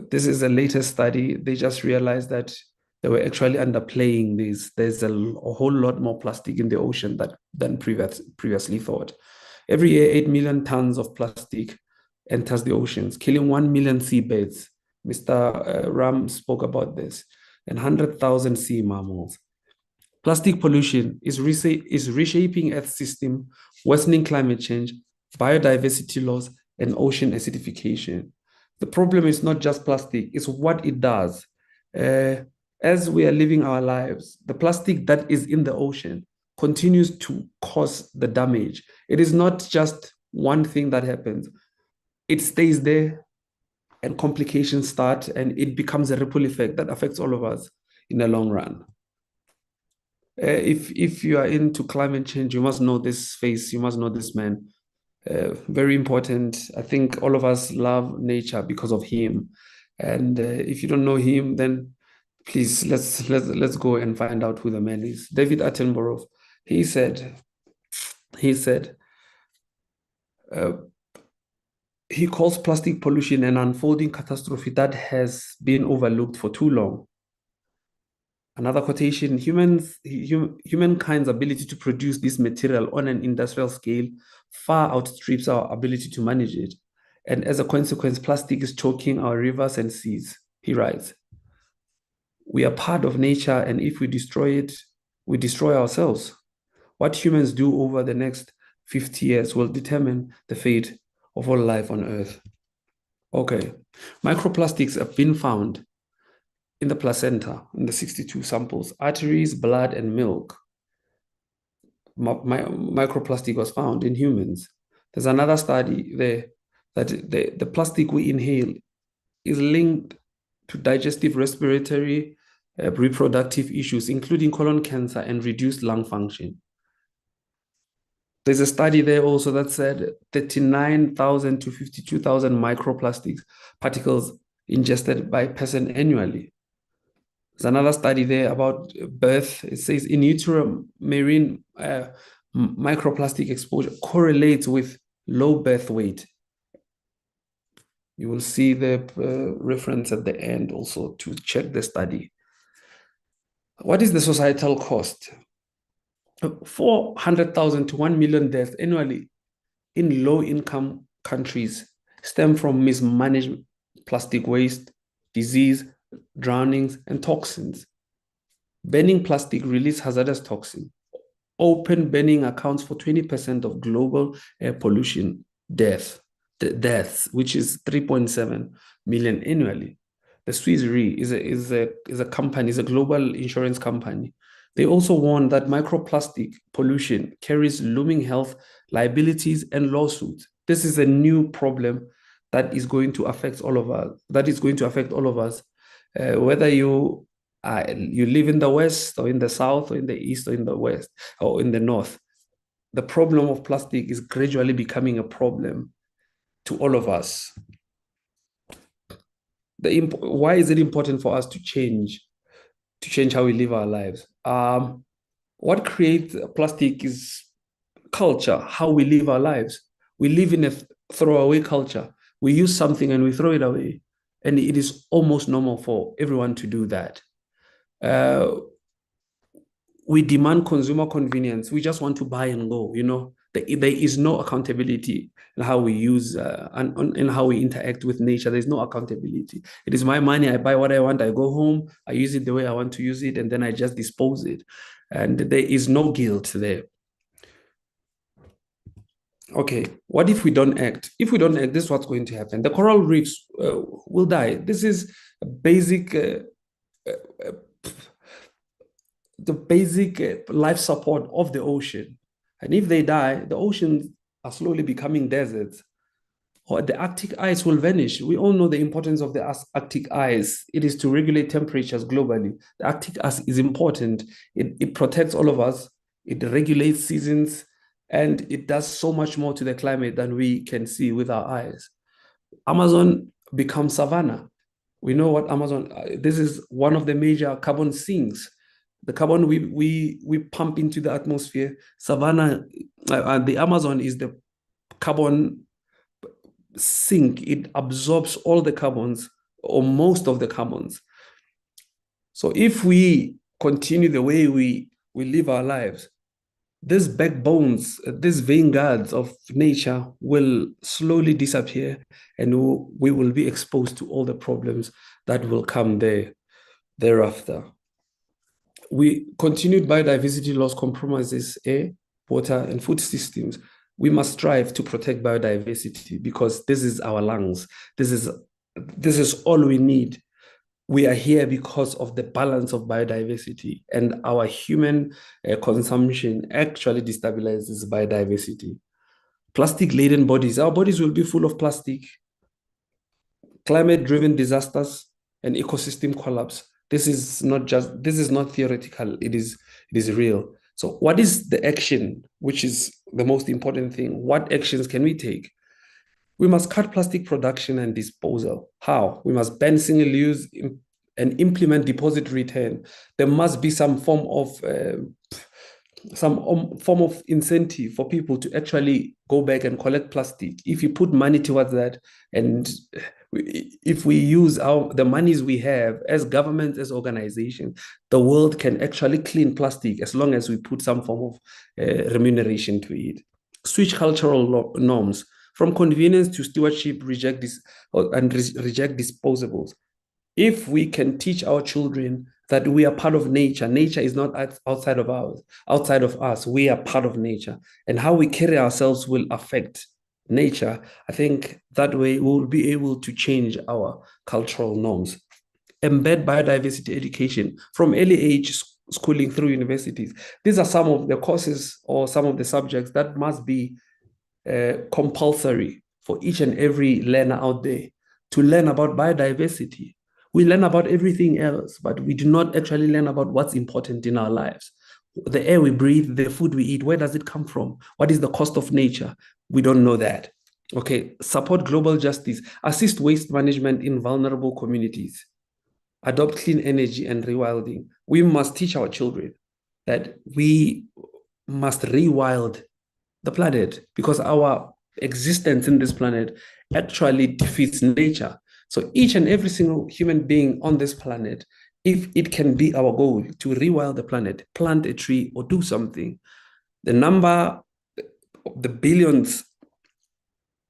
This is the latest study. They just realized that they were actually underplaying this. There's a whole lot more plastic in the ocean than previously thought. Every year, 8 million tons of plastic enters the oceans, killing 1 million seabirds. Mr. Ram spoke about this, and 100,000 sea mammals. Plastic pollution is reshaping Earth's system, worsening climate change, biodiversity loss, and ocean acidification. The problem is not just plastic, it's what it does. As we are living our lives, the plastic that is in the ocean continues to cause the damage. It is not just one thing that happens. It stays there, and complications start, and it becomes a ripple effect that affects all of us in the long run. If you are into climate change, you must know this face, you must know this man. Very important. I think all of us love nature because of him. And if you don't know him, then please let's go and find out who the man is. David Attenborough. He said he calls plastic pollution an unfolding catastrophe that has been overlooked for too long. Another quotation: humankind's ability to produce this material on an industrial scale far outstrips our ability to manage it. And as a consequence, plastic is choking our rivers and seas. He writes, we are part of nature, and if we destroy it, we destroy ourselves. What humans do over the next 50 years will determine the fate of all life on Earth. Okay, microplastics have been found in the placenta, in the 62 samples, arteries, blood, and milk. Microplastic was found in humans. There's another study there that the plastic we inhale is linked to digestive, respiratory, reproductive issues, including colon cancer and reduced lung function. There's a study there also that said 39,000 to 52,000 microplastics particles ingested by person annually. There's another study there about birth. It says in utero, marine microplastic exposure correlates with low birth weight. You will see the reference at the end also to check the study. What is the societal cost? 400,000 to 1 million deaths annually in low-income countries stem from mismanaged plastic waste, disease, drownings, and toxins. Burning plastic releases hazardous toxins. Open burning accounts for 20% of global air pollution deaths, which is 3.7 million annually. The Swiss Re is a company, is a global insurance company. They also warn that microplastic pollution carries looming health liabilities and lawsuits. This is a new problem that is going to affect all of us. Whether you live in the West or in the South or in the East or in the West or in the North, the problem of plastic is gradually becoming a problem to all of us. Why is it important for us to change how we live our lives? What creates plastic is culture, how we live our lives. We live in a throwaway culture. We use something and we throw it away. And it is almost normal for everyone to do that. We demand consumer convenience. We just want to buy and go, you know. There is no accountability in how we use and in how we interact with nature. There's no accountability. It is my money. I buy what I want. I go home. I use it the way I want to use it, and then I just dispose it. And there is no guilt there. Okay, what if we don't act? If we don't act, this is what's going to happen. The coral reefs will die. This is a basic, the basic life support of the ocean. And if they die, the oceans are slowly becoming deserts, or the Arctic ice will vanish. We all know the importance of the Arctic ice. It is to regulate temperatures globally. The Arctic ice is important. It protects all of us. It regulates seasons, and it does so much more to the climate than we can see with our eyes. Amazon becomes savanna. We know what Amazon, this is one of the major carbon sinks. The carbon we pump into the atmosphere, savanna, the Amazon is the carbon sink. It absorbs all the carbons or most of the carbons. So if we continue the way we live our lives, these backbones, these vanguards of nature will slowly disappear, and we will be exposed to all the problems that will come thereafter. Continued biodiversity loss compromises air, water, and food systems. We must strive to protect biodiversity because this is our lungs. This is all we need. We are here because of the balance of biodiversity, and our human consumption actually destabilizes biodiversity. Plastic-laden bodies. Our bodies will be full of plastic. Climate-driven disasters and ecosystem collapse. This is not theoretical. It is real. So what is the action, which is the most important thing? What actions can we take? We must cut plastic production and disposal. How? We must ban single use and implement deposit return. There must be some form of incentive for people to actually go back and collect plastic. If you put money towards that, and if we use the monies we have as governments, as organizations, the world can actually clean plastic as long as we put some form of remuneration to it. Switch cultural norms from convenience to stewardship. Reject disposables. If we can teach our children that we are part of nature, nature is not outside of us. We are part of nature, and how we carry ourselves will affect nature. I think that way we'll be able to change our cultural norms. Embed biodiversity education from early age schooling through universities. These are some of the courses or some of the subjects that must be compulsory for each and every learner out there to learn about biodiversity. We learn about everything else, but we do not actually learn about what's important in our lives. The air we breathe, the food we eat, where does it come from? What is the cost of nature? We don't know that. Okay, support global justice, assist waste management in vulnerable communities, adopt clean energy and rewilding. We must teach our children that we must rewild the planet, because our existence in this planet actually defeats nature. So each and every single human being on this planet, if it can be our goal to rewild the planet, plant a tree or do something, the number, the billions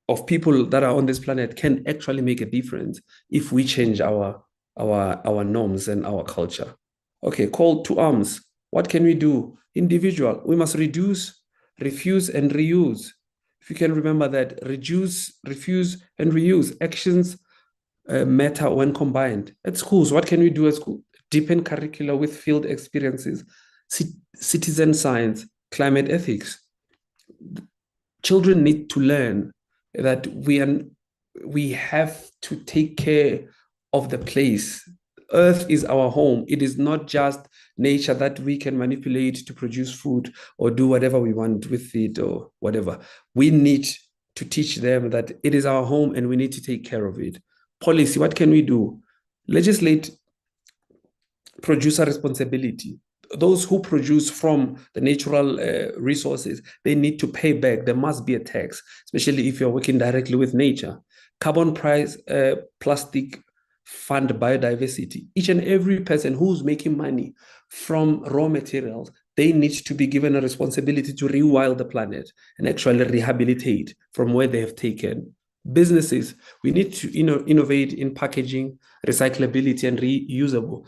of people that are on this planet can actually make a difference if we change our norms and our culture. Okay, call to arms. What can we do? Individual, we must reduce, refuse, and reuse. If you can remember that, reduce, refuse, and reuse actions matter when combined. At schools, what can we do at school? Deepen curricula with field experiences, citizen science, climate ethics. Children need to learn that we have to take care of the place. Earth is our home. It is not just nature that we can manipulate to produce food or do whatever we want with it or whatever. We need to teach them that it is our home and we need to take care of it. Policy, what can we do? Legislate producer responsibility. Those who produce from the natural resources, they need to pay back. There must be a tax, especially if you're working directly with nature. Carbon price, plastic fund biodiversity. Each and every person who's making money from raw materials, they need to be given a responsibility to rewild the planet and actually rehabilitate from where they have taken. Businesses, we need to innovate in packaging, recyclability, and reusable.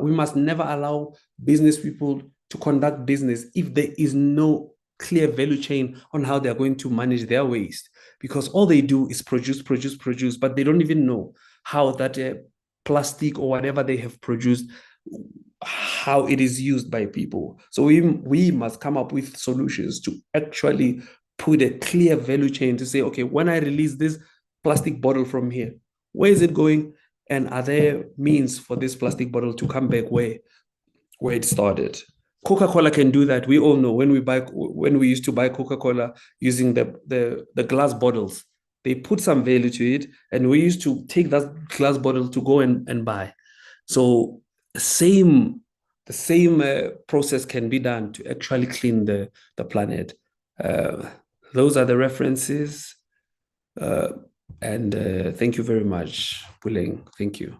We must never allow business people to conduct business if there is no clear value chain on how they're going to manage their waste, because all they do is produce, but they don't even know how that plastic or whatever they have produced, how it is used by people. So we must come up with solutions to actually put a clear value chain to say, okay, when I release this plastic bottle from here, where is it going? And are there means for this plastic bottle to come back where it started? Coca-Cola can do that. We all know when we used to buy Coca-Cola using the glass bottles, they put some value to it, and we used to take that glass bottle to go and buy. So the same process can be done to actually clean the planet. Those are the references. And thank you very much, Puleng. Thank you.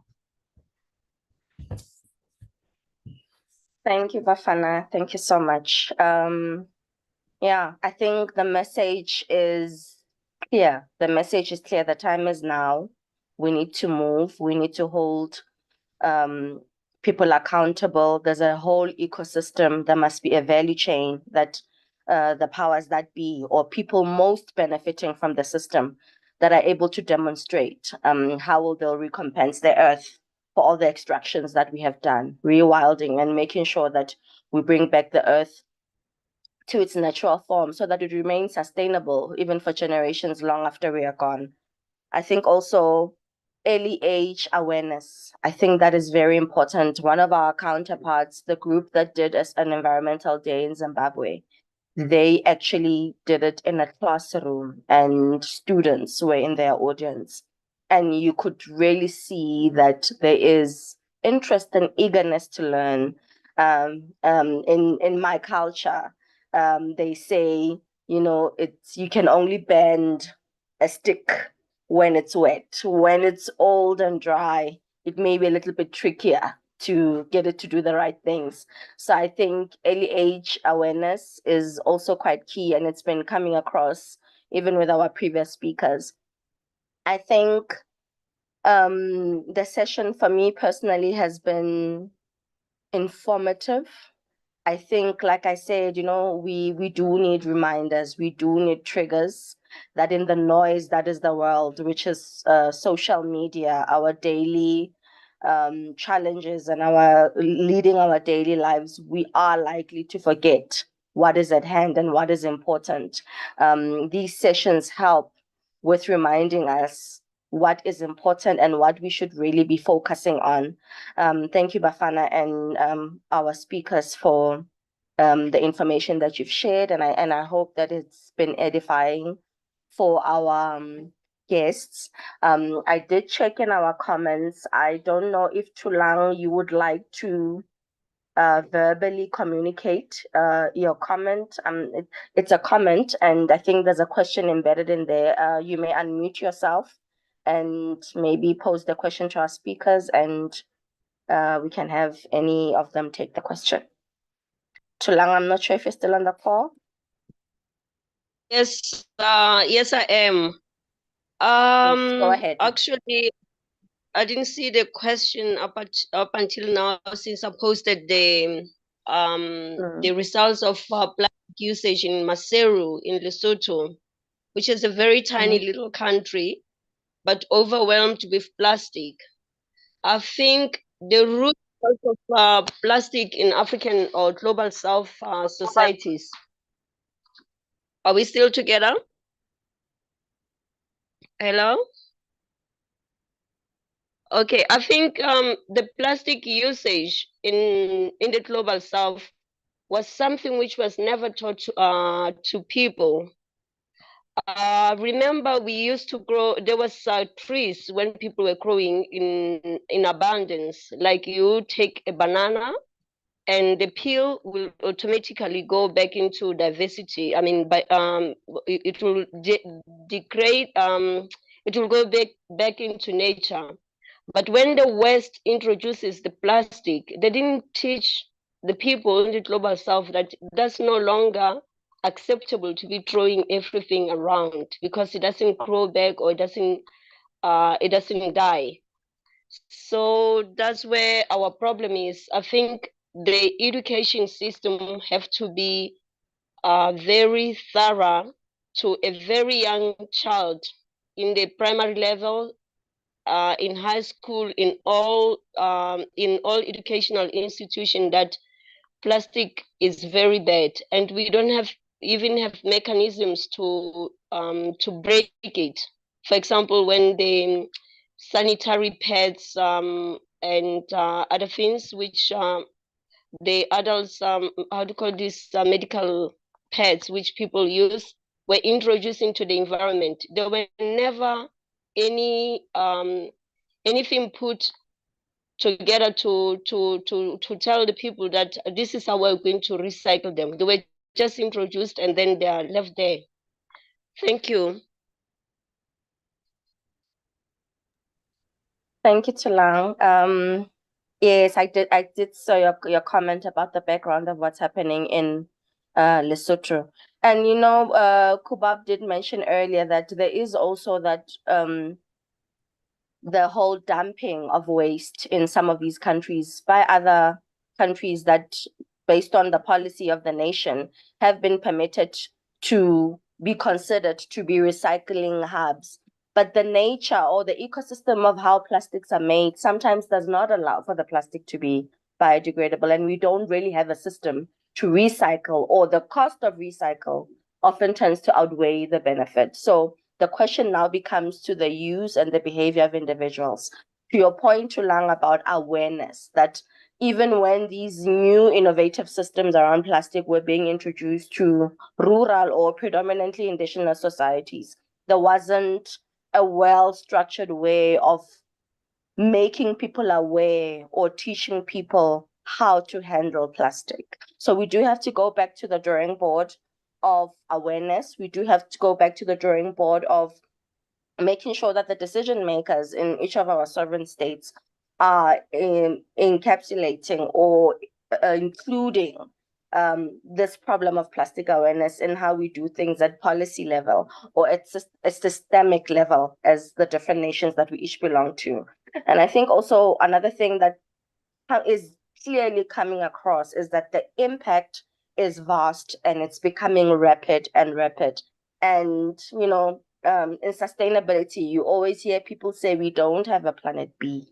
Thank you, Bafana. Thank you so much. Yeah, I think the message is clear. The message is clear. The time is now. We need to move. We need to hold people accountable. There's a whole ecosystem. There must be a value chain that the powers that be, or people most benefiting from the system, that are able to demonstrate how will they'll recompense the earth for all the extractions that we have done, rewilding and making sure that we bring back the earth to its natural form so that it remains sustainable even for generations long after we are gone. I think also early age awareness. I think that is very important. One of our counterparts, the group that did an environmental day in Zimbabwe, they actually did it in a classroom and students were in their audience. And you could really see that there is interest and eagerness to learn. In my culture, they say, you can only bend a stick when it's wet. When it's old and dry, it may be a little bit trickier to get it to do the right things. So I think early age awareness is also quite key, and it's been coming across even with our previous speakers. I think the session for me personally has been informative. I think, like I said, we do need reminders, we do need triggers, that in the noise that is the world, which is social media, our daily challenges and our leading our daily lives, we are likely to forget what is at hand and what is important. These sessions help with reminding us what is important and what we should really be focusing on. Thank you, Bafana, and our speakers for the information that you've shared, and I hope that it's been edifying for our guests. I did check in our comments. I don't know if Thulang, you would like to verbally communicate your comment. It's a comment, and I think there's a question embedded in there. You may unmute yourself and maybe pose the question to our speakers, and we can have any of them take the question. Thulang, I'm not sure if you're still on the call. Yes, yes, I am. Go ahead. Actually, I didn't see the question up until now, since I posted the results of plastic usage in Maseru in Lesotho, which is a very tiny little country, but overwhelmed with plastic. I think the root cause of plastic in African or global South societies. Are we still together? Hello? Okay, I think the plastic usage in the global South was something which was never taught to people. Remember, we used to grow. There was trees when people were growing in abundance. Like you take a banana, and the peel will automatically go back into diversity. I mean, it will degrade. It will go back into nature. But when the West introduces the plastic, they didn't teach the people in the global South that that's no longer acceptable to be throwing everything around, because it doesn't grow back, or it doesn't die. So that's where our problem is. I think the education system have to be very thorough to a very young child in the primary level, in high school, in all educational institutions, that plastic is very bad, and we don't even have mechanisms to break it. For example, when the sanitary pads and other things which the adults how to call this medical pads which people use were introduced into the environment, there were never any anything put together to tell the people that this is how we're going to recycle them. They were just introduced and then they are left there. Thank you. Thank you, Thulang. Yes, I did saw your comment about the background of what's happening in Lesotho. And Kubab did mention earlier that there is also that the whole dumping of waste in some of these countries by other countries that, based on the policy of the nation, have been permitted to be considered to be recycling hubs. But the nature or the ecosystem of how plastics are made sometimes does not allow for the plastic to be biodegradable, and we don't really have a system to recycle, or the cost of recycle often tends to outweigh the benefit. So the question now becomes to the use and the behavior of individuals. To your point, Thulang, about awareness, that even when these new innovative systems around plastic were being introduced to rural or predominantly indigenous societies, there wasn't a well-structured way of making people aware or teaching people how to handle plastic. So we do have to go back to the drawing board of awareness. We do have to go back to the drawing board of making sure that the decision makers in each of our sovereign states are encapsulating or including this problem of plastic awareness in how we do things at policy level or at a systemic level as the different nations that we each belong to. And I think also another thing that is clearly coming across is that the impact is vast and it's becoming rapid. And, in sustainability, you always hear people say we don't have a planet B.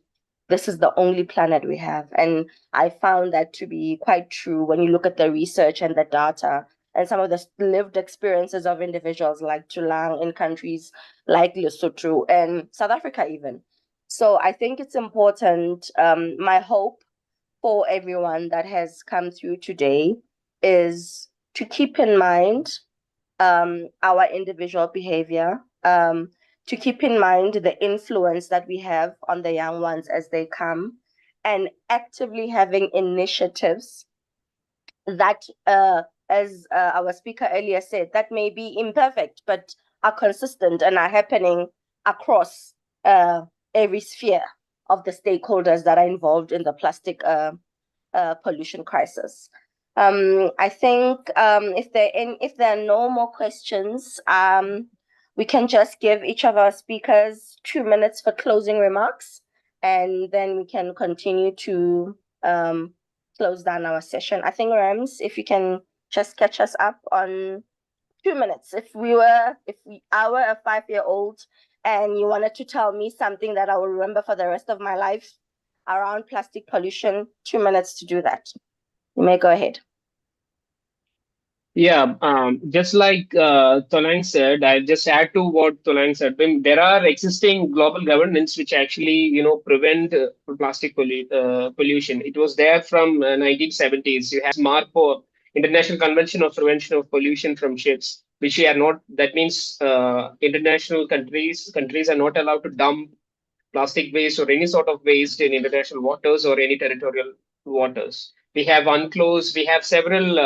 This is the only planet we have. And I found that to be quite true when you look at the research and the data and some of the lived experiences of individuals like Tulang in countries like Lesotho and South Africa even. So I think it's important. My hope for everyone that has come through today is to keep in mind our individual behavior, to keep in mind the influence that we have on the young ones as they come, and actively having initiatives that, as our speaker earlier said, that may be imperfect, but are consistent and are happening across every sphere of the stakeholders that are involved in the plastic pollution crisis. I think if there are no more questions, we can just give each of our speakers 2 minutes for closing remarks, and then we can continue to close down our session. I think, Rams, if you can just catch us up on 2 minutes. If I were a 5-year-old and you wanted to tell me something that I will remember for the rest of my life around plastic pollution, 2 minutes to do that. You may go ahead. Yeah, just like Tolang said, I'll just add to what Tolang said. There are existing global governance which actually, prevent pollution. It was there from 1970s. You have MARPO, International Convention of Prevention of Pollution from Ships, which are not. That means international countries are not allowed to dump plastic waste or any sort of waste in international waters or any territorial waters. We have UNCLOS, we have several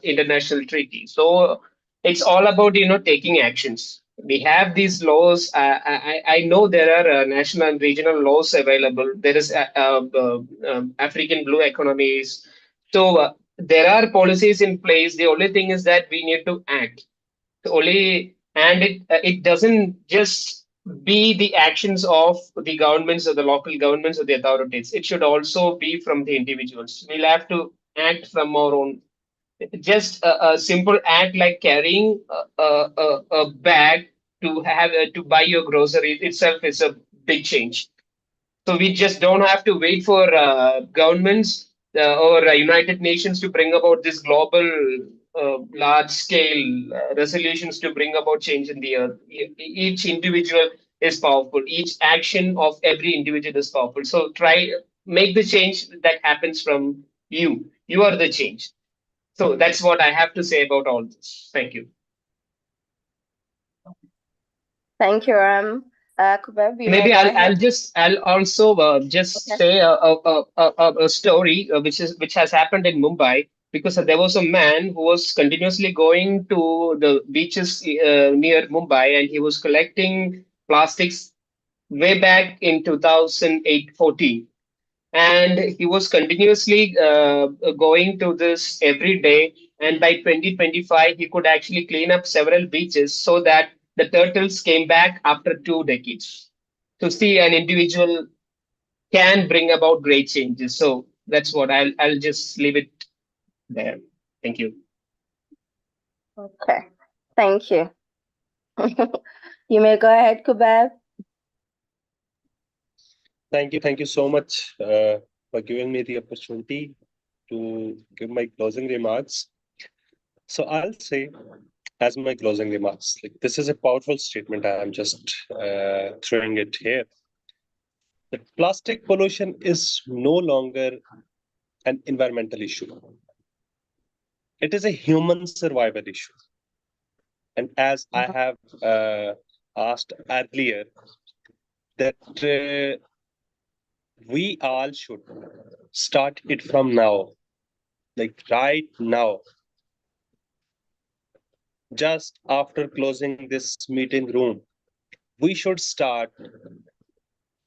international treaties. So it's all about taking actions. We have these laws. I know there are national and regional laws available. There is African blue economies. So there are policies in place. The only thing is that we need to act. It doesn't just be the actions of the governments or the local governments or the authorities. It should also be from the individuals. We'll have to act from our own. Just a simple act like carrying a bag to buy your groceries itself is a big change. So we just don't have to wait for governments or United Nations to bring about this global large scale resolutions to bring about change in the earth. Each individual is powerful. Each action of every individual is powerful. So try make the change that happens from you. You are the change. So that's what I have to say about all this. Thank you. Thank you, Ram. Kubeb, you Maybe may go ahead. I'll also just Okay. say a story which has happened in Mumbai, because there was a man who was continuously going to the beaches near Mumbai, and he was collecting plastics way back in 2008-14, and he was continuously going to this every day, and by 2025 he could actually clean up several beaches so that the turtles came back after 2 decades. To see an individual can bring about great changes. So that's what I'll just leave it there. Thank you. Okay. Thank you. You may go ahead, Kubeb. Thank you so much for giving me the opportunity to give my closing remarks. So I'll say, as my closing remarks, like, this is a powerful statement. I'm just throwing it here. That plastic pollution is no longer an environmental issue. It is a human survival issue. And as I have asked earlier, that we all should start it from now, like right now. Just after closing this meeting room, we should start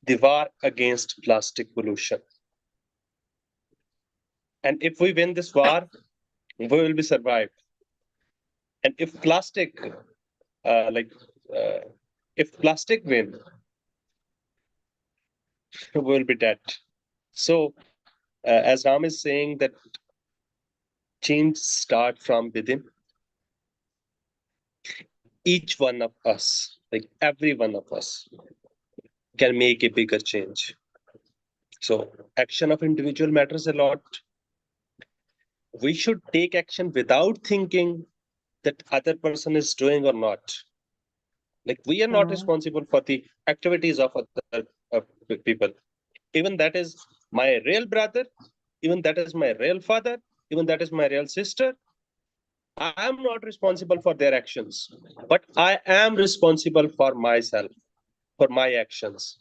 the war against plastic pollution. And if we win this war, we will be survived. And if plastic, if plastic win, we will be dead. So, as Ram is saying, that change start from within. Each one of us, like every one of us, can make a bigger change. So action of individual matters a lot. we should take action without thinking that other person is doing or not. Like we are not responsible for the activities of other people. Even that is my real brother, even that is my real father, even that is my real sister. I am not responsible for their actions, but I am responsible for myself, for my actions.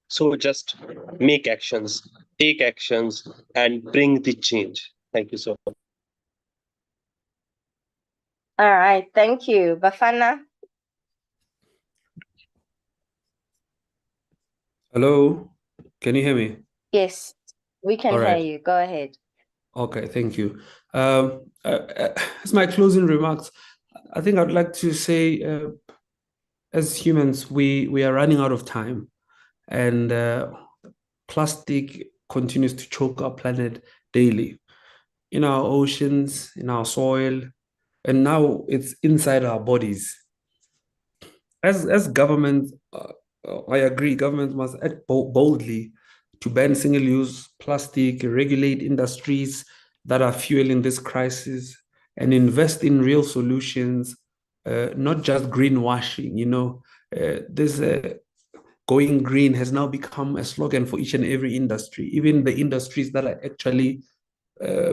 So just make actions, take actions, and bring the change. Thank you so much. All right, thank you. Bafana? Hello, can you hear me? Yes, we can All hear right. you. Go ahead. Okay, thank you. As my closing remarks, I think I'd like to say, as humans, we are running out of time, and plastic continues to choke our planet daily, in our oceans, in our soil, and now it's inside our bodies. As government, I agree, government must act boldly to ban single-use plastic, regulate industries that are fueling this crisis, and invest in real solutions, not just greenwashing. This going green has now become a slogan for each and every industry, even the industries that are actually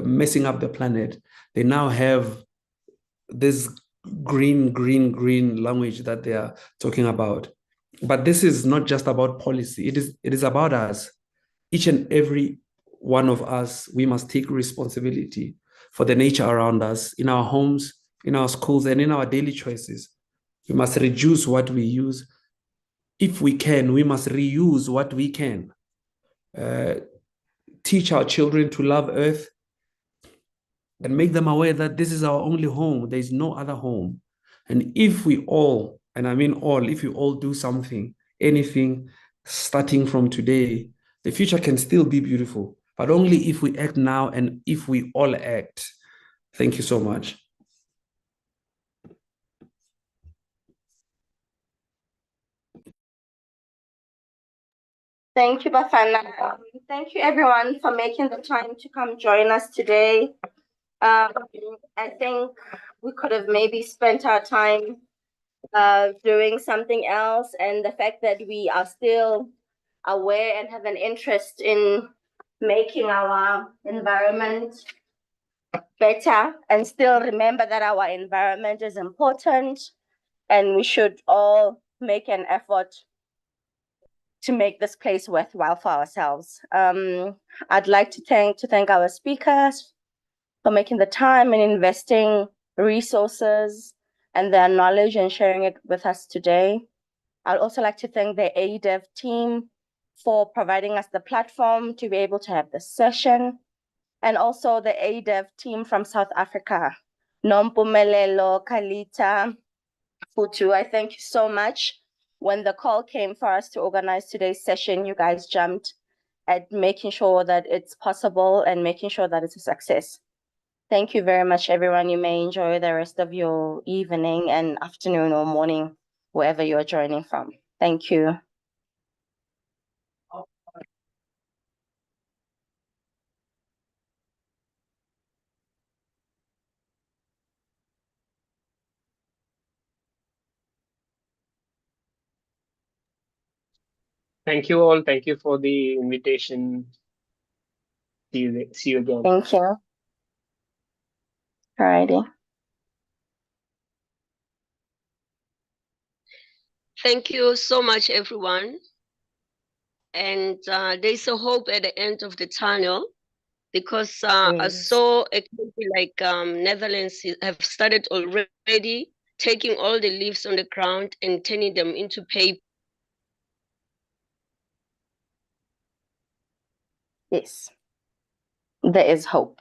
messing up the planet. They now have this green language that they are talking about. But this is not just about policy. It is about us. Each and every one of us, we must take responsibility for the nature around us, in our homes, in our schools, and in our daily choices. We must reduce what we use. If we can, we must reuse what we can. Teach our children to love Earth and make them aware that this is our only home. There is no other home. And if we all, and I mean all, if you all do something, anything, starting from today, the future can still be beautiful, but only if we act now and if we all act. Thank you so much. Thank you, Bafana. Thank you, everyone, for making the time to come join us today. I think we could have maybe spent our time doing something else, and the fact that we are still aware and have an interest in making our environment better, and still remember that our environment is important and we should all make an effort to make this place worthwhile for ourselves. I'd like to thank our speakers for making the time and investing resources and their knowledge and sharing it with us today. I'd also like to thank the ADEV team for providing us the platform to be able to have this session, and also the ADEV team from South Africa, Nompumelelo, Kalita, Futu. I thank you so much. When the call came for us to organize today's session, you guys jumped at making sure that it's possible and making sure that it's a success. Thank you very much, everyone. You may enjoy the rest of your evening and afternoon or morning, wherever you're joining from. Thank you. Thank you all. Thank you for the invitation. See you again. Thank you. Alrighty. Thank you so much, everyone. And there's a hope at the end of the tunnel, because I Yes. saw a country like Netherlands have started already taking all the leaves on the ground and turning them into paper. Yes. There is hope.